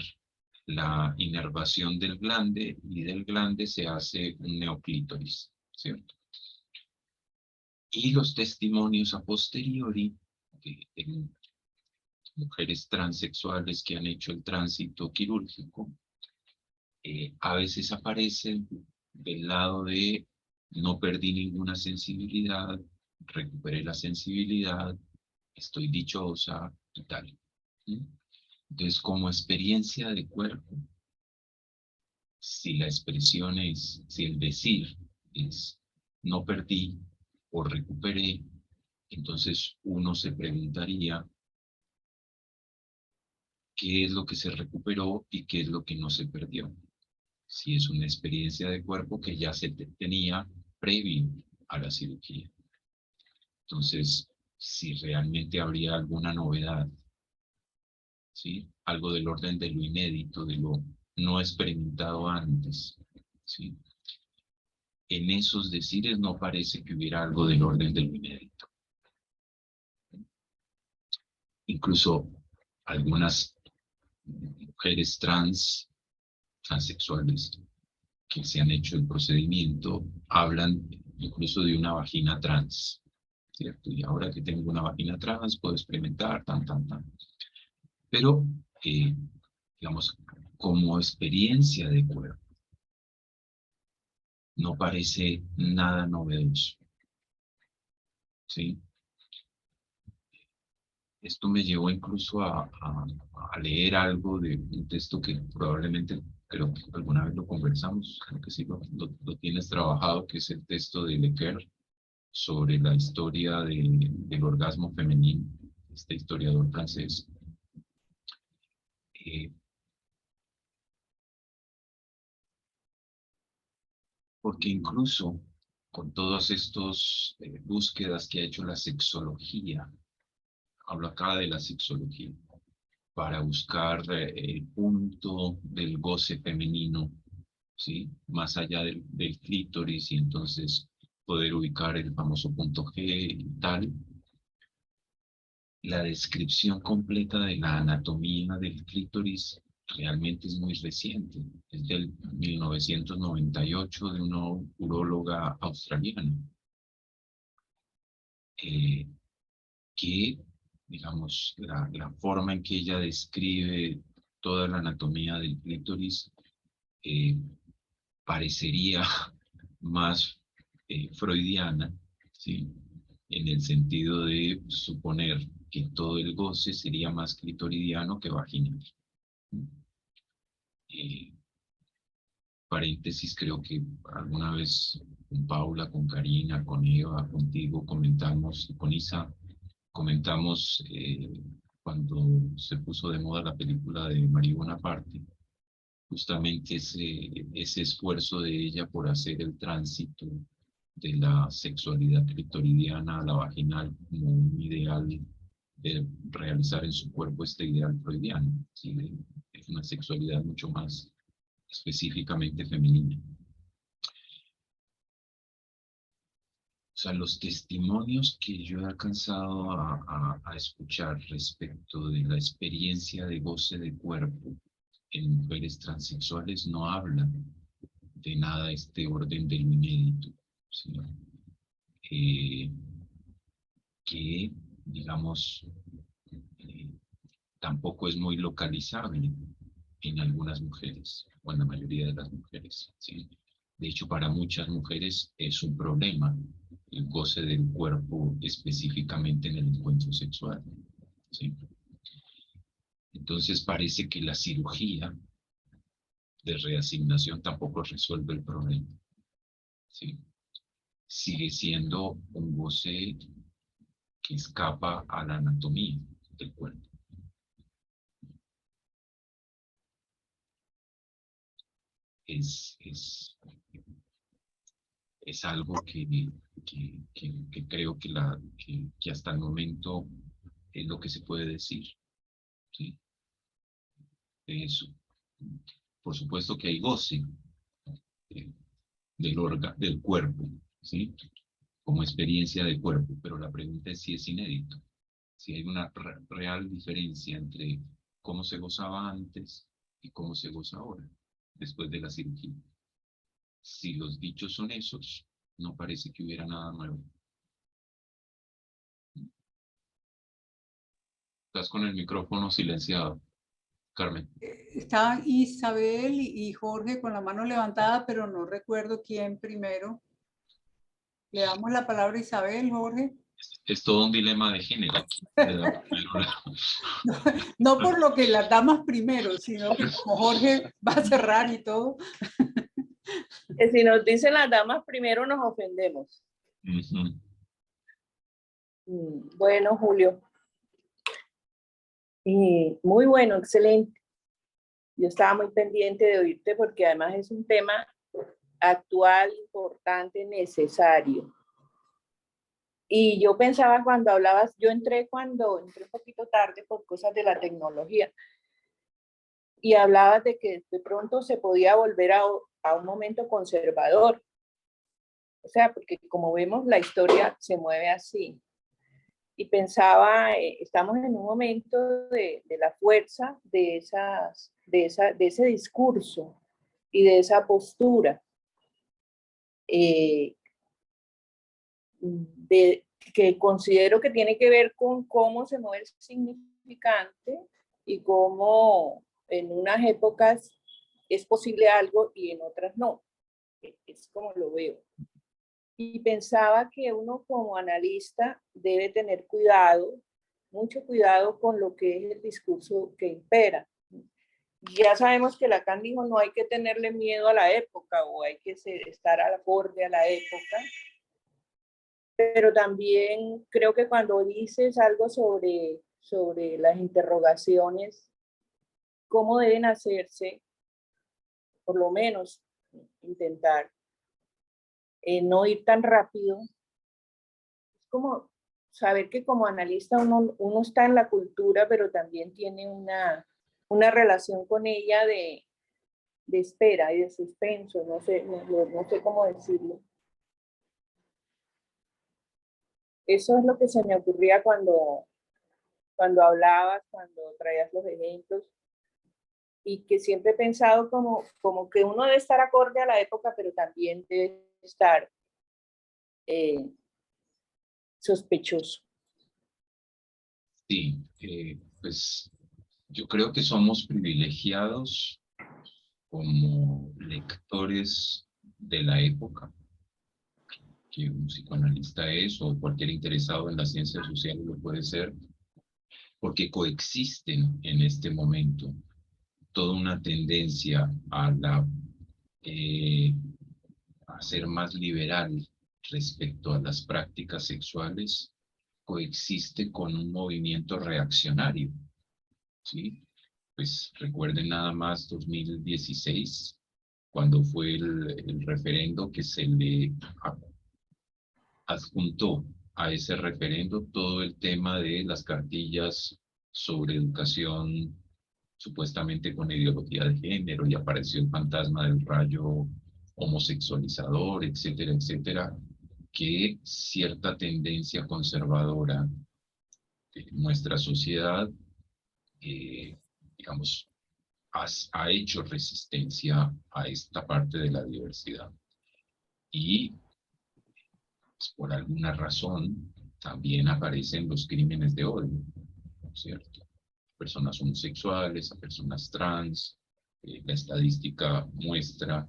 la inervación del glande y del glande se hace un neoclítoris, ¿cierto? Y los testimonios a posteriori de mujeres transexuales que han hecho el tránsito quirúrgico, a veces aparecen del lado de no perdí ninguna sensibilidad, recuperé la sensibilidad, estoy dichosa y tal. ¿Sí? Entonces, como experiencia de cuerpo, si la expresión es, si el decir es no perdí o recuperé, entonces uno se preguntaría qué es lo que se recuperó y qué es lo que no se perdió. Si es una experiencia de cuerpo que ya se tenía previo a la cirugía. Entonces, si realmente habría alguna novedad, ¿sí? Algo del orden de lo inédito, de lo no experimentado antes, ¿sí? En esos decires no parece que hubiera algo del orden de lo inédito. Incluso algunas mujeres transexuales que se han hecho el procedimiento, hablan incluso de una vagina trans, ¿cierto? Y ahora que tengo una vagina trans, puedo experimentar, tan. Pero, digamos, como experiencia de cuerpo, no parece nada novedoso, ¿sí? Esto me llevó incluso a leer algo de un texto que probablemente, creo que alguna vez lo conversamos, creo que sí lo tienes trabajado, que es el texto de Lequer sobre la historia del orgasmo femenino, este historiador francés. Porque incluso con todas estas búsquedas que ha hecho la sexología, hablo acá de la sexología, para buscar el punto del goce femenino, ¿sí? Más allá del clítoris, y entonces poder ubicar el famoso punto G y tal. La descripción completa de la anatomía del clítoris realmente es muy reciente. Es del 1998 de una uróloga australiana. Que, digamos, la forma en que ella describe toda la anatomía del clítoris parecería más freudiana, ¿sí? En el sentido de suponer que todo el goce sería más clitoridiano que vaginal. Paréntesis, creo que alguna vez con Paula, con Karina, con Eva, contigo comentamos, con Isa, comentamos cuando se puso de moda la película de María Bonaparte, justamente ese esfuerzo de ella por hacer el tránsito de la sexualidad clitoridiana a la vaginal como un ideal de realizar en su cuerpo este ideal freudiano, ¿sí? Es una sexualidad mucho más específicamente femenina. O sea, los testimonios que yo he alcanzado a escuchar respecto de la experiencia de goce de cuerpo en mujeres transexuales no hablan de nada este orden de lo inédito, sino que, digamos, tampoco es muy localizable en algunas mujeres, o en la mayoría de las mujeres, ¿sí? De hecho, para muchas mujeres es un problema el goce del cuerpo específicamente en el encuentro sexual, ¿sí? Entonces parece que la cirugía de reasignación tampoco resuelve el problema, ¿sí? Sigue siendo un goce que escapa a la anatomía del cuerpo. Es algo que creo que hasta el momento es lo que se puede decir, ¿sí? De eso. Por supuesto que hay goce del cuerpo, ¿sí? Como experiencia de cuerpo, pero la pregunta es si es inédito, si hay una real diferencia entre cómo se gozaba antes y cómo se goza ahora, después de la cirugía. Si los dichos son esos, no parece que hubiera nada nuevo. Estás con el micrófono silenciado, Carmen. Estaban Isabel y Jorge con la mano levantada, pero no recuerdo quién primero. Le damos la palabra a Isabel, Jorge. Es todo un dilema de género. No por lo que las damas primero, sino que como Jorge va a cerrar y todo. Que si nos dicen las damas primero nos ofendemos. Ujú. Bueno, Julio. Y muy bueno, excelente. Yo estaba muy pendiente de oírte porque además es un tema actual, importante, necesario. Y yo pensaba cuando hablabas, yo entré un poquito tarde por cosas de la tecnología, y hablabas de que de pronto se podía volver a un momento conservador. O sea, porque como vemos, la historia se mueve así. Y pensaba, estamos en un momento de la fuerza de ese discurso y de esa postura. Que considero que tiene que ver con cómo se mueve el significante y cómo en unas épocas es posible algo y en otras no. Es como lo veo. Y pensaba que uno como analista debe tener cuidado, mucho cuidado con lo que es el discurso que impera. Ya sabemos que Lacan dijo no hay que tenerle miedo a la época o hay que estar al borde a la época, pero también creo que cuando dices algo sobre las interrogaciones, cómo deben hacerse, por lo menos intentar no ir tan rápido, es como saber que como analista uno está en la cultura, pero también tiene una relación con ella de espera y de suspenso, no sé cómo decirlo. Eso es lo que se me ocurría cuando hablabas, cuando traías los ejemplos, y que siempre he pensado como que uno debe estar acorde a la época, pero también debe estar sospechoso. Sí, pues yo creo que somos privilegiados como lectores de la época, que un psicoanalista es, o cualquier interesado en las ciencias sociales lo puede ser, porque coexisten en este momento toda una tendencia a ser más liberal respecto a las prácticas sexuales, coexiste con un movimiento reaccionario, ¿sí? Pues recuerden nada más 2016, cuando fue el referendo que se le adjuntó a ese referendo todo el tema de las cartillas sobre educación supuestamente con ideología de género, y apareció el fantasma del rayo homosexualizador, etcétera, etcétera, que cierta tendencia conservadora de nuestra sociedad, digamos, ha hecho resistencia a esta parte de la diversidad. Y pues, por alguna razón también aparecen los crímenes de odio, ¿cierto? Personas homosexuales, a personas trans. La estadística muestra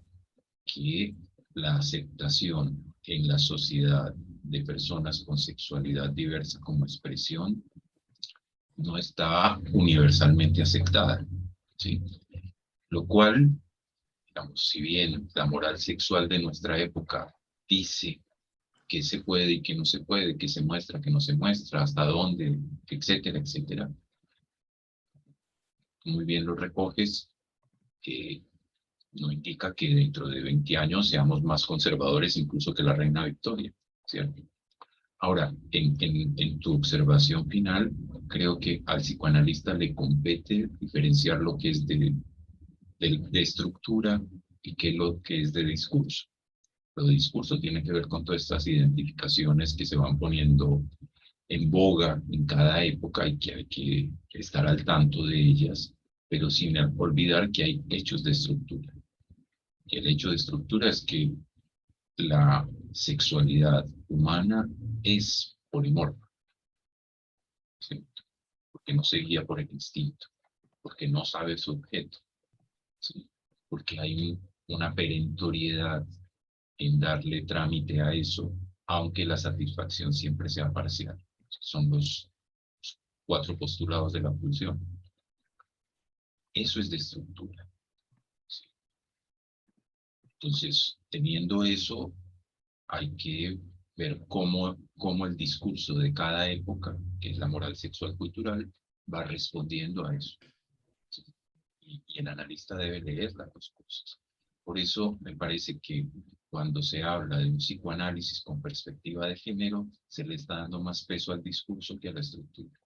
que la aceptación en la sociedad de personas con sexualidad diversa como expresión no está universalmente aceptada, ¿sí? Lo cual, digamos, si bien la moral sexual de nuestra época dice que se puede y que no se puede, que se muestra, que no se muestra, hasta dónde, etcétera, etcétera, muy bien lo recoges, no indica que dentro de 20 años seamos más conservadores incluso que la reina Victoria, ¿cierto? Ahora, en tu observación final, creo que al psicoanalista le compete diferenciar lo que es de estructura y qué lo que es de discurso. Lo de discurso tiene que ver con todas estas identificaciones que se van poniendo en boga en cada época y que hay que estar al tanto de ellas, pero sin olvidar que hay hechos de estructura. Y el hecho de estructura es que la sexualidad humana es polimorfa, ¿sí? Porque no se guía por el instinto, porque no sabe su objeto, ¿sí? Porque hay una perentoriedad en darle trámite a eso aunque la satisfacción siempre sea parcial. Son los 4 postulados de la pulsión. Eso es de estructura. Entonces, teniendo eso, hay que ver cómo el discurso de cada época, que es la moral sexual cultural, va respondiendo a eso. Y el analista debe leer las dos cosas. Por eso me parece que cuando se habla de un psicoanálisis con perspectiva de género, se le está dando más peso al discurso que a la estructura.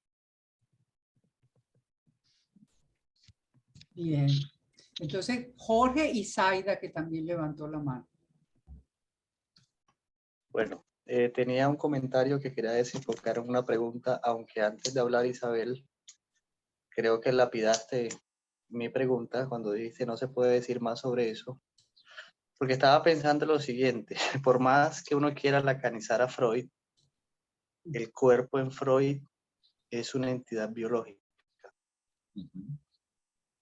Bien. Entonces, Jorge y Zaida, que también levantó la mano. Bueno, tenía un comentario que quería desenfocar en una pregunta, aunque antes de hablar, Isabel, creo que lapidaste mi pregunta cuando dijiste no se puede decir más sobre eso, porque estaba pensando lo siguiente, por más que uno quiera lacanizar a Freud, el cuerpo en Freud es una entidad biológica.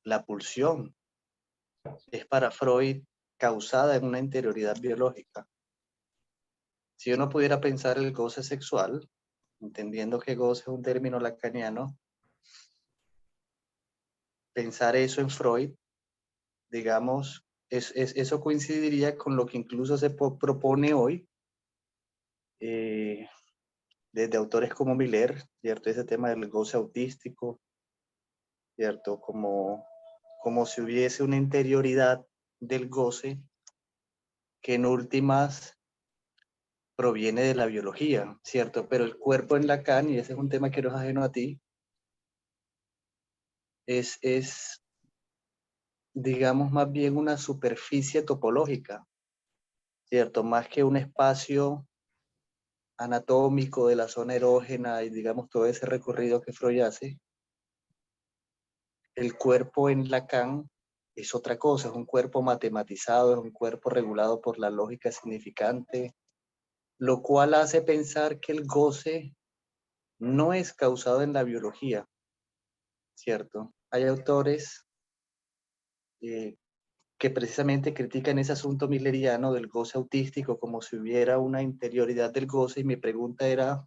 La pulsión es para Freud causada en una interioridad biológica. Si uno pudiera pensar el goce sexual, entendiendo que goce es un término lacaniano, pensar eso en Freud, digamos, eso coincidiría con lo que incluso se propone hoy desde autores como Miller, ¿cierto? Ese tema del goce autístico, ¿cierto? Como si hubiese una interioridad del goce que en últimas proviene de la biología, ¿cierto? Pero el cuerpo en Lacan, y ese es un tema que no es ajeno a ti, es digamos, más bien una superficie topológica, ¿cierto? Más que un espacio anatómico de la zona erógena y, digamos, todo ese recorrido que Freud hace. El cuerpo en Lacan es otra cosa, es un cuerpo matematizado, es un cuerpo regulado por la lógica significante, lo cual hace pensar que el goce no es causado en la biología, ¿cierto? Hay autores que precisamente critican ese asunto milleriano del goce autístico como si hubiera una interioridad del goce, y mi pregunta era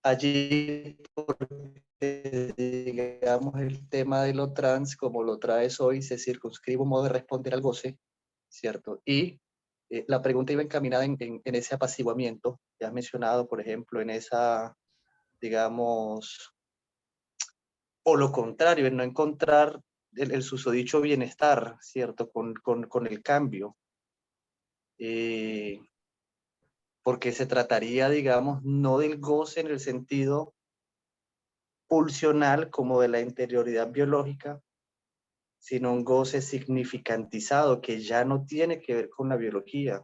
allí, porque, digamos, el tema de lo trans, como lo traes hoy, se circunscribe un modo de responder al goce, ¿cierto? Y la pregunta iba encaminada en ese apaciguamiento, que has mencionado, por ejemplo, en esa, digamos, o lo contrario, en no encontrar el susodicho bienestar, ¿cierto? Con el cambio. Porque se trataría, digamos, no del goce en el sentido pulsional como de la interioridad biológica, sino un goce significantizado que ya no tiene que ver con la biología.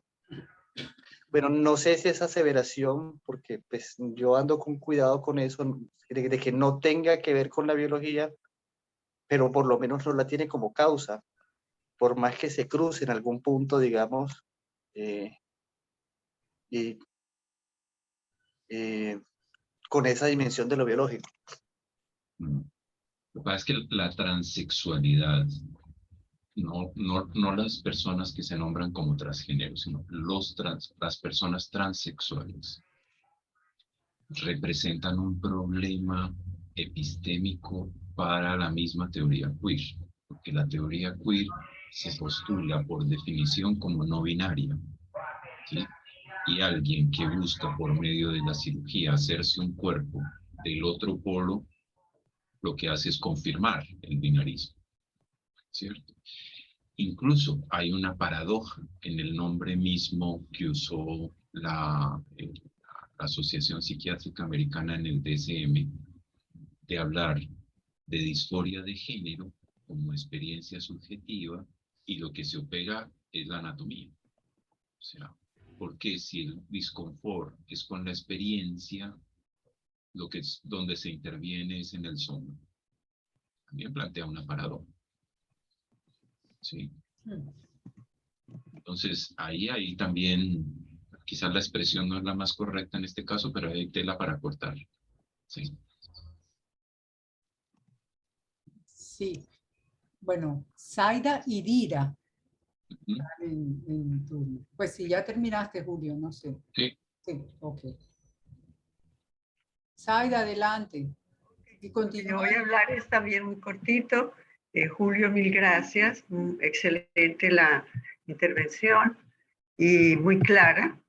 Bueno, no sé si esa aseveración, porque pues yo ando con cuidado con eso, de que no tenga que ver con la biología, pero por lo menos no la tiene como causa, por más que se cruce en algún punto, digamos, y con esa dimensión de lo biológico. Lo que pasa es que la transexualidad, no las personas que se nombran como transgénero, sino las personas transexuales, representan un problema epistémico para la misma teoría queer, porque la teoría queer se postula por definición como no binaria, ¿sí? Y alguien que busca por medio de la cirugía hacerse un cuerpo del otro polo, lo que hace es confirmar el binarismo, ¿cierto? Incluso hay una paradoja en el nombre mismo que usó la Asociación Psiquiátrica Americana en el DSM, de hablar de disforia de género como experiencia subjetiva, y lo que se opera es la anatomía. O sea, porque si el disconfort es con la experiencia, donde se interviene es en el sono. También plantea una paradoja. ¿Sí? Entonces, ahí también, quizás la expresión no es la más correcta en este caso, pero hay tela para cortar. ¿Sí? Sí. Bueno, Zaida y Dira. Uh-huh. En turno. Pues si ya terminaste, Julio, no sé. Sí. Sí, ok. Zaida, adelante. Y Yo continúa. voy a hablar es también muy cortito. Julio, mil gracias. Excelente la intervención y muy clara.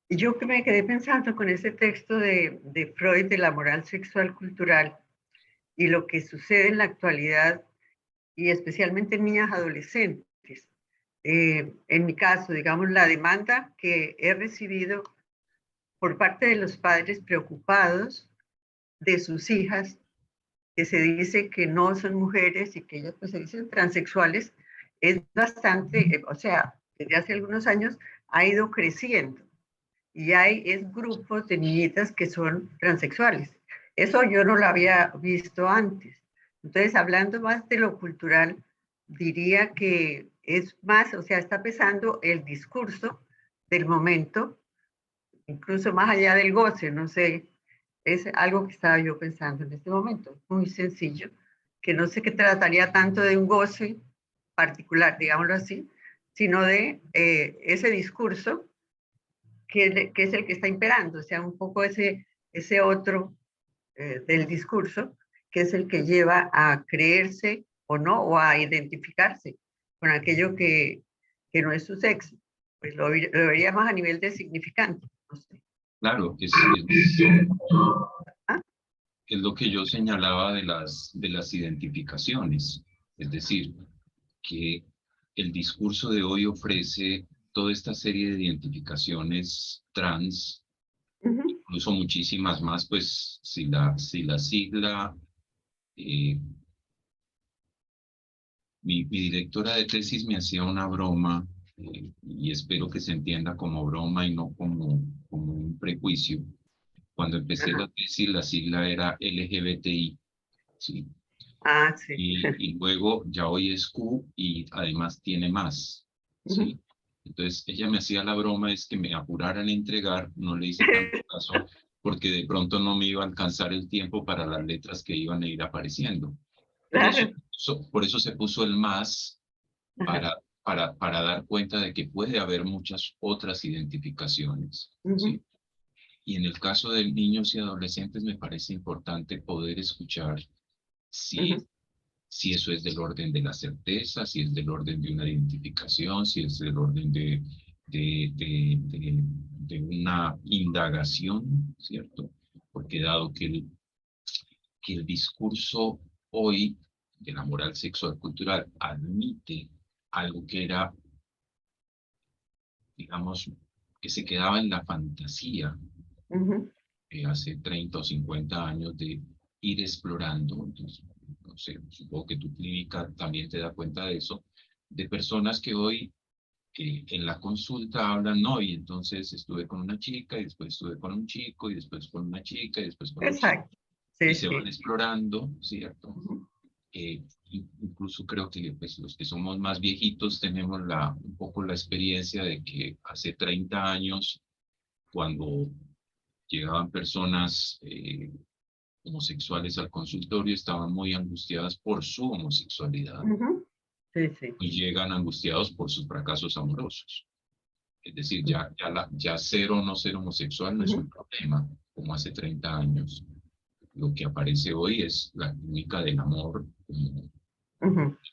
Y yo que me quedé pensando con ese texto de Freud de la moral sexual cultural y lo que sucede en la actualidad y especialmente en niñas adolescentes. En mi caso, digamos, la demanda que he recibido por parte de los padres preocupados de sus hijas, que se dice que no son mujeres y que ellas pues se dicen transexuales, es bastante, o sea, desde hace algunos años ha ido creciendo y hay grupos de niñitas que son transexuales. Eso yo no lo había visto antes. Entonces, hablando más de lo cultural, diría que es más, o sea, está pesando el discurso del momento, incluso más allá del goce, no sé, es algo que estaba yo pensando en este momento, muy sencillo, que no sé qué trataría tanto de un goce particular, digámoslo así, sino de ese discurso que es el que está imperando, o sea, un poco ese otro del discurso, que es el que lleva a creerse o no, o a identificarse con aquello que no es su sexo. Pues lo vería más a nivel de significante. No sé. Claro, ¿Ah? es lo que yo señalaba de las identificaciones. Es decir, que el discurso de hoy ofrece toda esta serie de identificaciones trans, incluso muchísimas más, pues si la sigla, mi directora de tesis me hacía una broma, y espero que se entienda como broma y no como un prejuicio. Cuando empecé la tesis, la sigla era LGBTI, ¿sí? Ah, sí. Y luego ya hoy es Q y además tiene más, ¿sí? Entonces ella me hacía la broma, es que me apuraran a entregar, no le hice tanto caso, porque de pronto no me iba a alcanzar el tiempo para las letras que iban a ir apareciendo. Claro. Por eso se puso el más para dar cuenta de que puede haber muchas otras identificaciones, ¿sí? Y en el caso de niños y adolescentes me parece importante poder escuchar si eso es del orden de la certeza, si es del orden de una identificación, si es del orden de una indagación, ¿cierto? Porque dado que el discurso hoy de la moral sexual cultural admite algo que era, digamos, que se quedaba en la fantasía hace 30 o 50 años de ir explorando. Entonces, no sé, supongo que tu clínica también te da cuenta de eso, de personas que hoy en la consulta hablan, no, y entonces estuve con una chica, y después estuve con un chico, y después con una chica, y después con un chico, Exacto. Sí, y se sí. van explorando, ¿cierto? Incluso creo que pues, los que somos más viejitos tenemos un poco la experiencia de que hace 30 años, cuando llegaban personas homosexuales al consultorio, estaban muy angustiadas por su homosexualidad Sí, sí. y llegan angustiados por sus fracasos amorosos. Es decir, ya ser o no ser homosexual no es un problema, como hace 30 años. Lo que aparece hoy es la clínica del amor como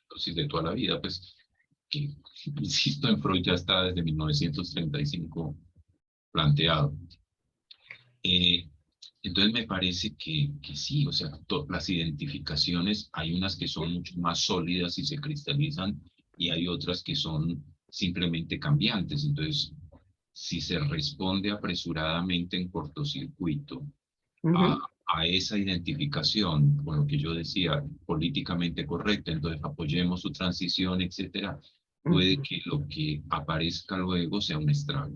dosis de toda la vida, pues que, insisto, en Freud ya está desde 1935 planteado. Entonces me parece que sí, o sea, las identificaciones, hay unas que son mucho más sólidas y se cristalizan y hay otras que son simplemente cambiantes. Entonces, si se responde apresuradamente en cortocircuito a esa identificación, con lo que yo decía, políticamente correcta, entonces apoyemos su transición, etcétera, puede que lo que aparezca luego sea un estrago.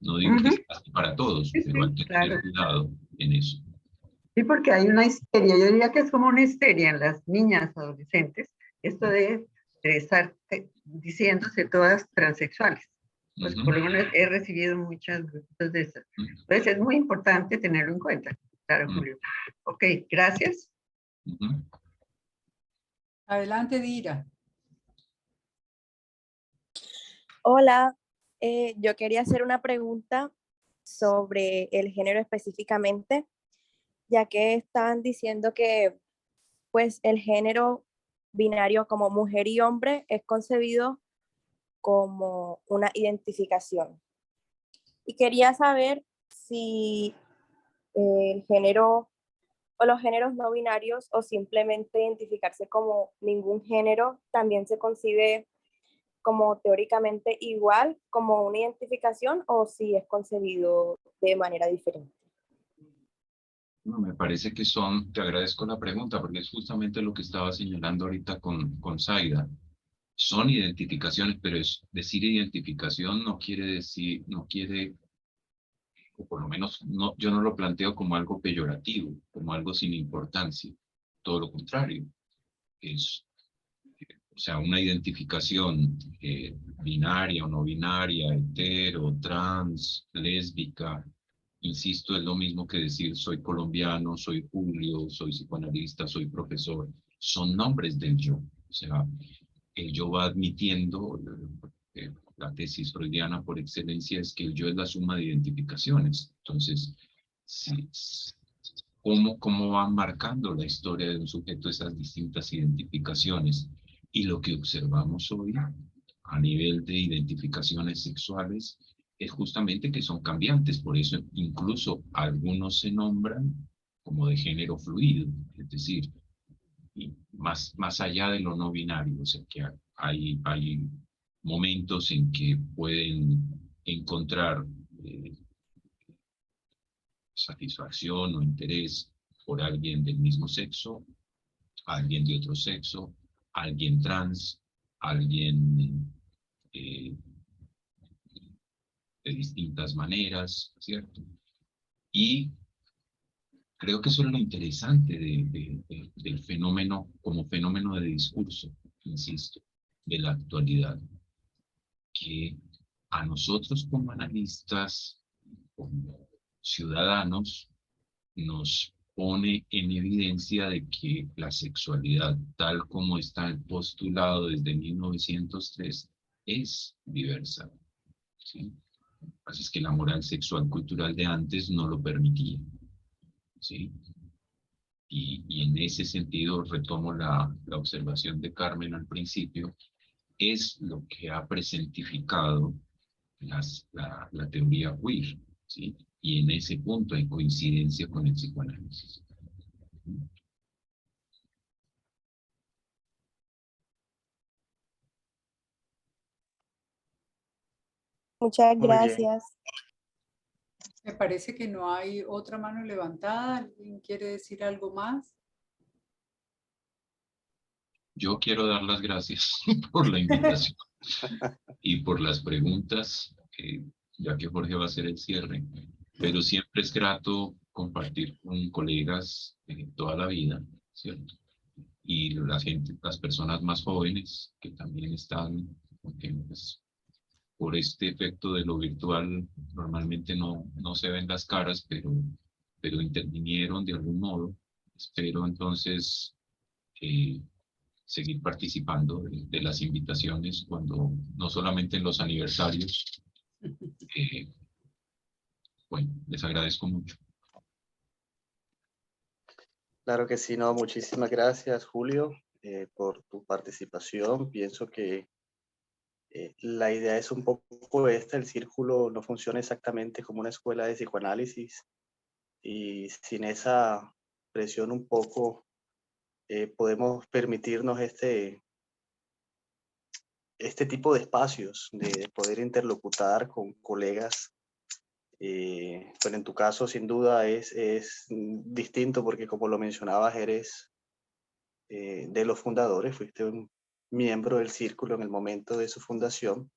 No digo que sea así para todos, Sí, pero hay sí, que claro. tener cuidado en eso. Sí, porque hay una histeria, yo diría que es como una histeria en las niñas adolescentes, esto de estar diciéndose todas transexuales. Pues por lo menos he recibido muchas de esas. Entonces es muy importante tenerlo en cuenta. Claro, Julio. Ok, gracias. Adelante, Dira. Hola, yo quería hacer una pregunta sobre el género específicamente, ya que están diciendo que pues el género binario como mujer y hombre es concebido como una identificación. Y quería saber si el género o los géneros no binarios o simplemente identificarse como ningún género también se concibe como teóricamente igual como una identificación o si es concebido de manera diferente. No, me parece que son, te agradezco la pregunta, porque es justamente lo que estaba señalando ahorita con Zaida. Son identificaciones, pero decir identificación no quiere decir, no quiere, o por lo menos no, yo no lo planteo como algo peyorativo, como algo sin importancia. Todo lo contrario. Es, o sea, una identificación binaria o no binaria, hetero, trans, lésbica, insisto, es lo mismo que decir soy colombiano, soy Julio, soy psicoanalista, soy profesor. Son nombres del yo. O sea, el yo va admitiendo, la tesis freudiana por excelencia es que el yo es la suma de identificaciones. Entonces, sí, cómo van marcando la historia de un sujeto esas distintas identificaciones. Y lo que observamos hoy a nivel de identificaciones sexuales es justamente que son cambiantes. Por eso incluso algunos se nombran como de género fluido, es decir, y más allá de lo no binario, o sea que hay momentos en que pueden encontrar satisfacción o interés por alguien del mismo sexo, alguien de otro sexo, alguien trans, alguien de distintas maneras, ¿cierto? Y creo que eso es lo interesante del fenómeno, como fenómeno de discurso, insisto, de la actualidad, que a nosotros como analistas, como ciudadanos, nos pone en evidencia de que la sexualidad, tal como está postulado desde 1903, es diversa, ¿sí? Lo que pasa es que la moral sexual cultural de antes no lo permitía, ¿sí? Y en ese sentido retomo la observación de Carmen al principio, es lo que ha presentificado la teoría queer, ¿sí? Y en ese punto hay coincidencia con el psicoanálisis. Muchas Muy bien. gracias. Me parece que no hay otra mano levantada. ¿Alguien quiere decir algo más? Yo quiero dar las gracias por la invitación y por las preguntas, ya que Jorge va a hacer el cierre, pero siempre es grato compartir con colegas toda la vida, ¿cierto? Y las personas más jóvenes que también están, porque, pues, por este efecto de lo virtual, normalmente no se ven las caras, pero intervinieron de algún modo. Espero entonces seguir participando de las invitaciones cuando, no solamente en los aniversarios. Bueno, les agradezco mucho. Claro que sí, no, muchísimas gracias, Julio, por tu participación. Pienso que la idea es un poco esta: el círculo no funciona exactamente como una escuela de psicoanálisis, y sin esa presión un poco podemos permitirnos este tipo de espacios, de poder interlocutar con colegas. Pero en tu caso, sin duda, es distinto porque, como lo mencionabas, eres de los fundadores, fuiste un miembro del círculo en el momento de su fundación.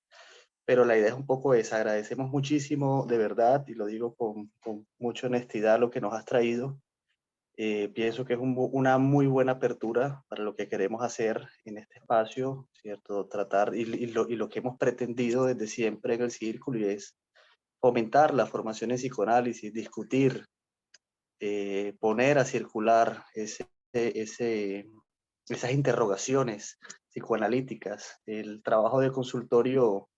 Pero la idea es un poco esa. Agradecemos muchísimo, de verdad, y lo digo con mucha honestidad, lo que nos has traído. Pienso que es una muy buena apertura para lo que queremos hacer en este espacio, ¿cierto? Tratar, y lo que hemos pretendido desde siempre en el círculo, y es fomentar la formación en psicoanálisis, discutir, poner a circular esas interrogaciones psicoanalíticas. El trabajo de consultorio,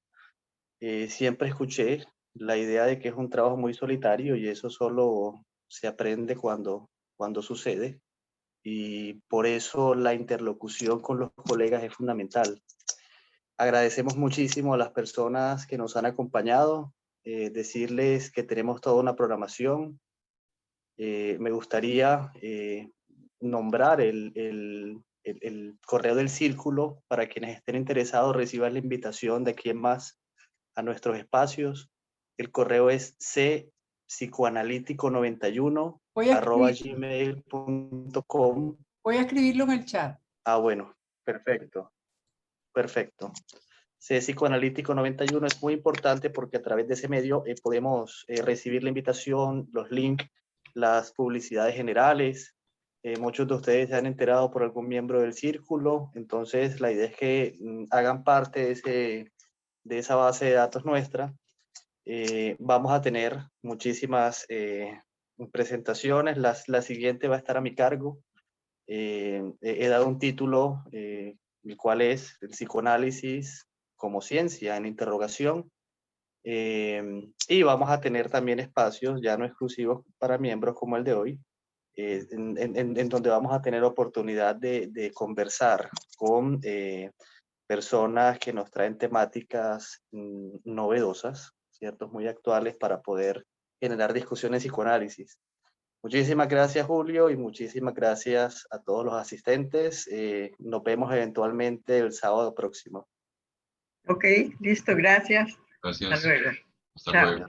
siempre escuché la idea de que es un trabajo muy solitario y eso solo se aprende cuando sucede. Y por eso la interlocución con los colegas es fundamental. Agradecemos muchísimo a las personas que nos han acompañado, decirles que tenemos toda una programación. Me gustaría nombrar el correo del círculo para quienes estén interesados, reciban la invitación de aquí en más a nuestros espacios. El correo es cpsicoanalítico91@gmail.com. Voy a escribirlo en el chat. Bueno, perfecto. Perfecto. Psicoanalítico91 es muy importante porque a través de ese medio podemos recibir la invitación, los links, las publicidades generales. Muchos de ustedes se han enterado por algún miembro del círculo, entonces la idea es que hagan parte de esa base de datos nuestra. Vamos a tener muchísimas presentaciones, la siguiente va a estar a mi cargo. He dado un título, el cual es el psicoanálisis como ciencia en interrogación, y vamos a tener también espacios ya no exclusivos para miembros como el de hoy, en donde vamos a tener oportunidad de conversar con personas que nos traen temáticas novedosas, ¿cierto? Muy actuales para poder generar discusiones de psicoanálisis. Muchísimas gracias, Julio, y muchísimas gracias a todos los asistentes. Nos vemos eventualmente el sábado próximo. Ok, listo, gracias. Gracias. Hasta luego. Hasta Chao. luego.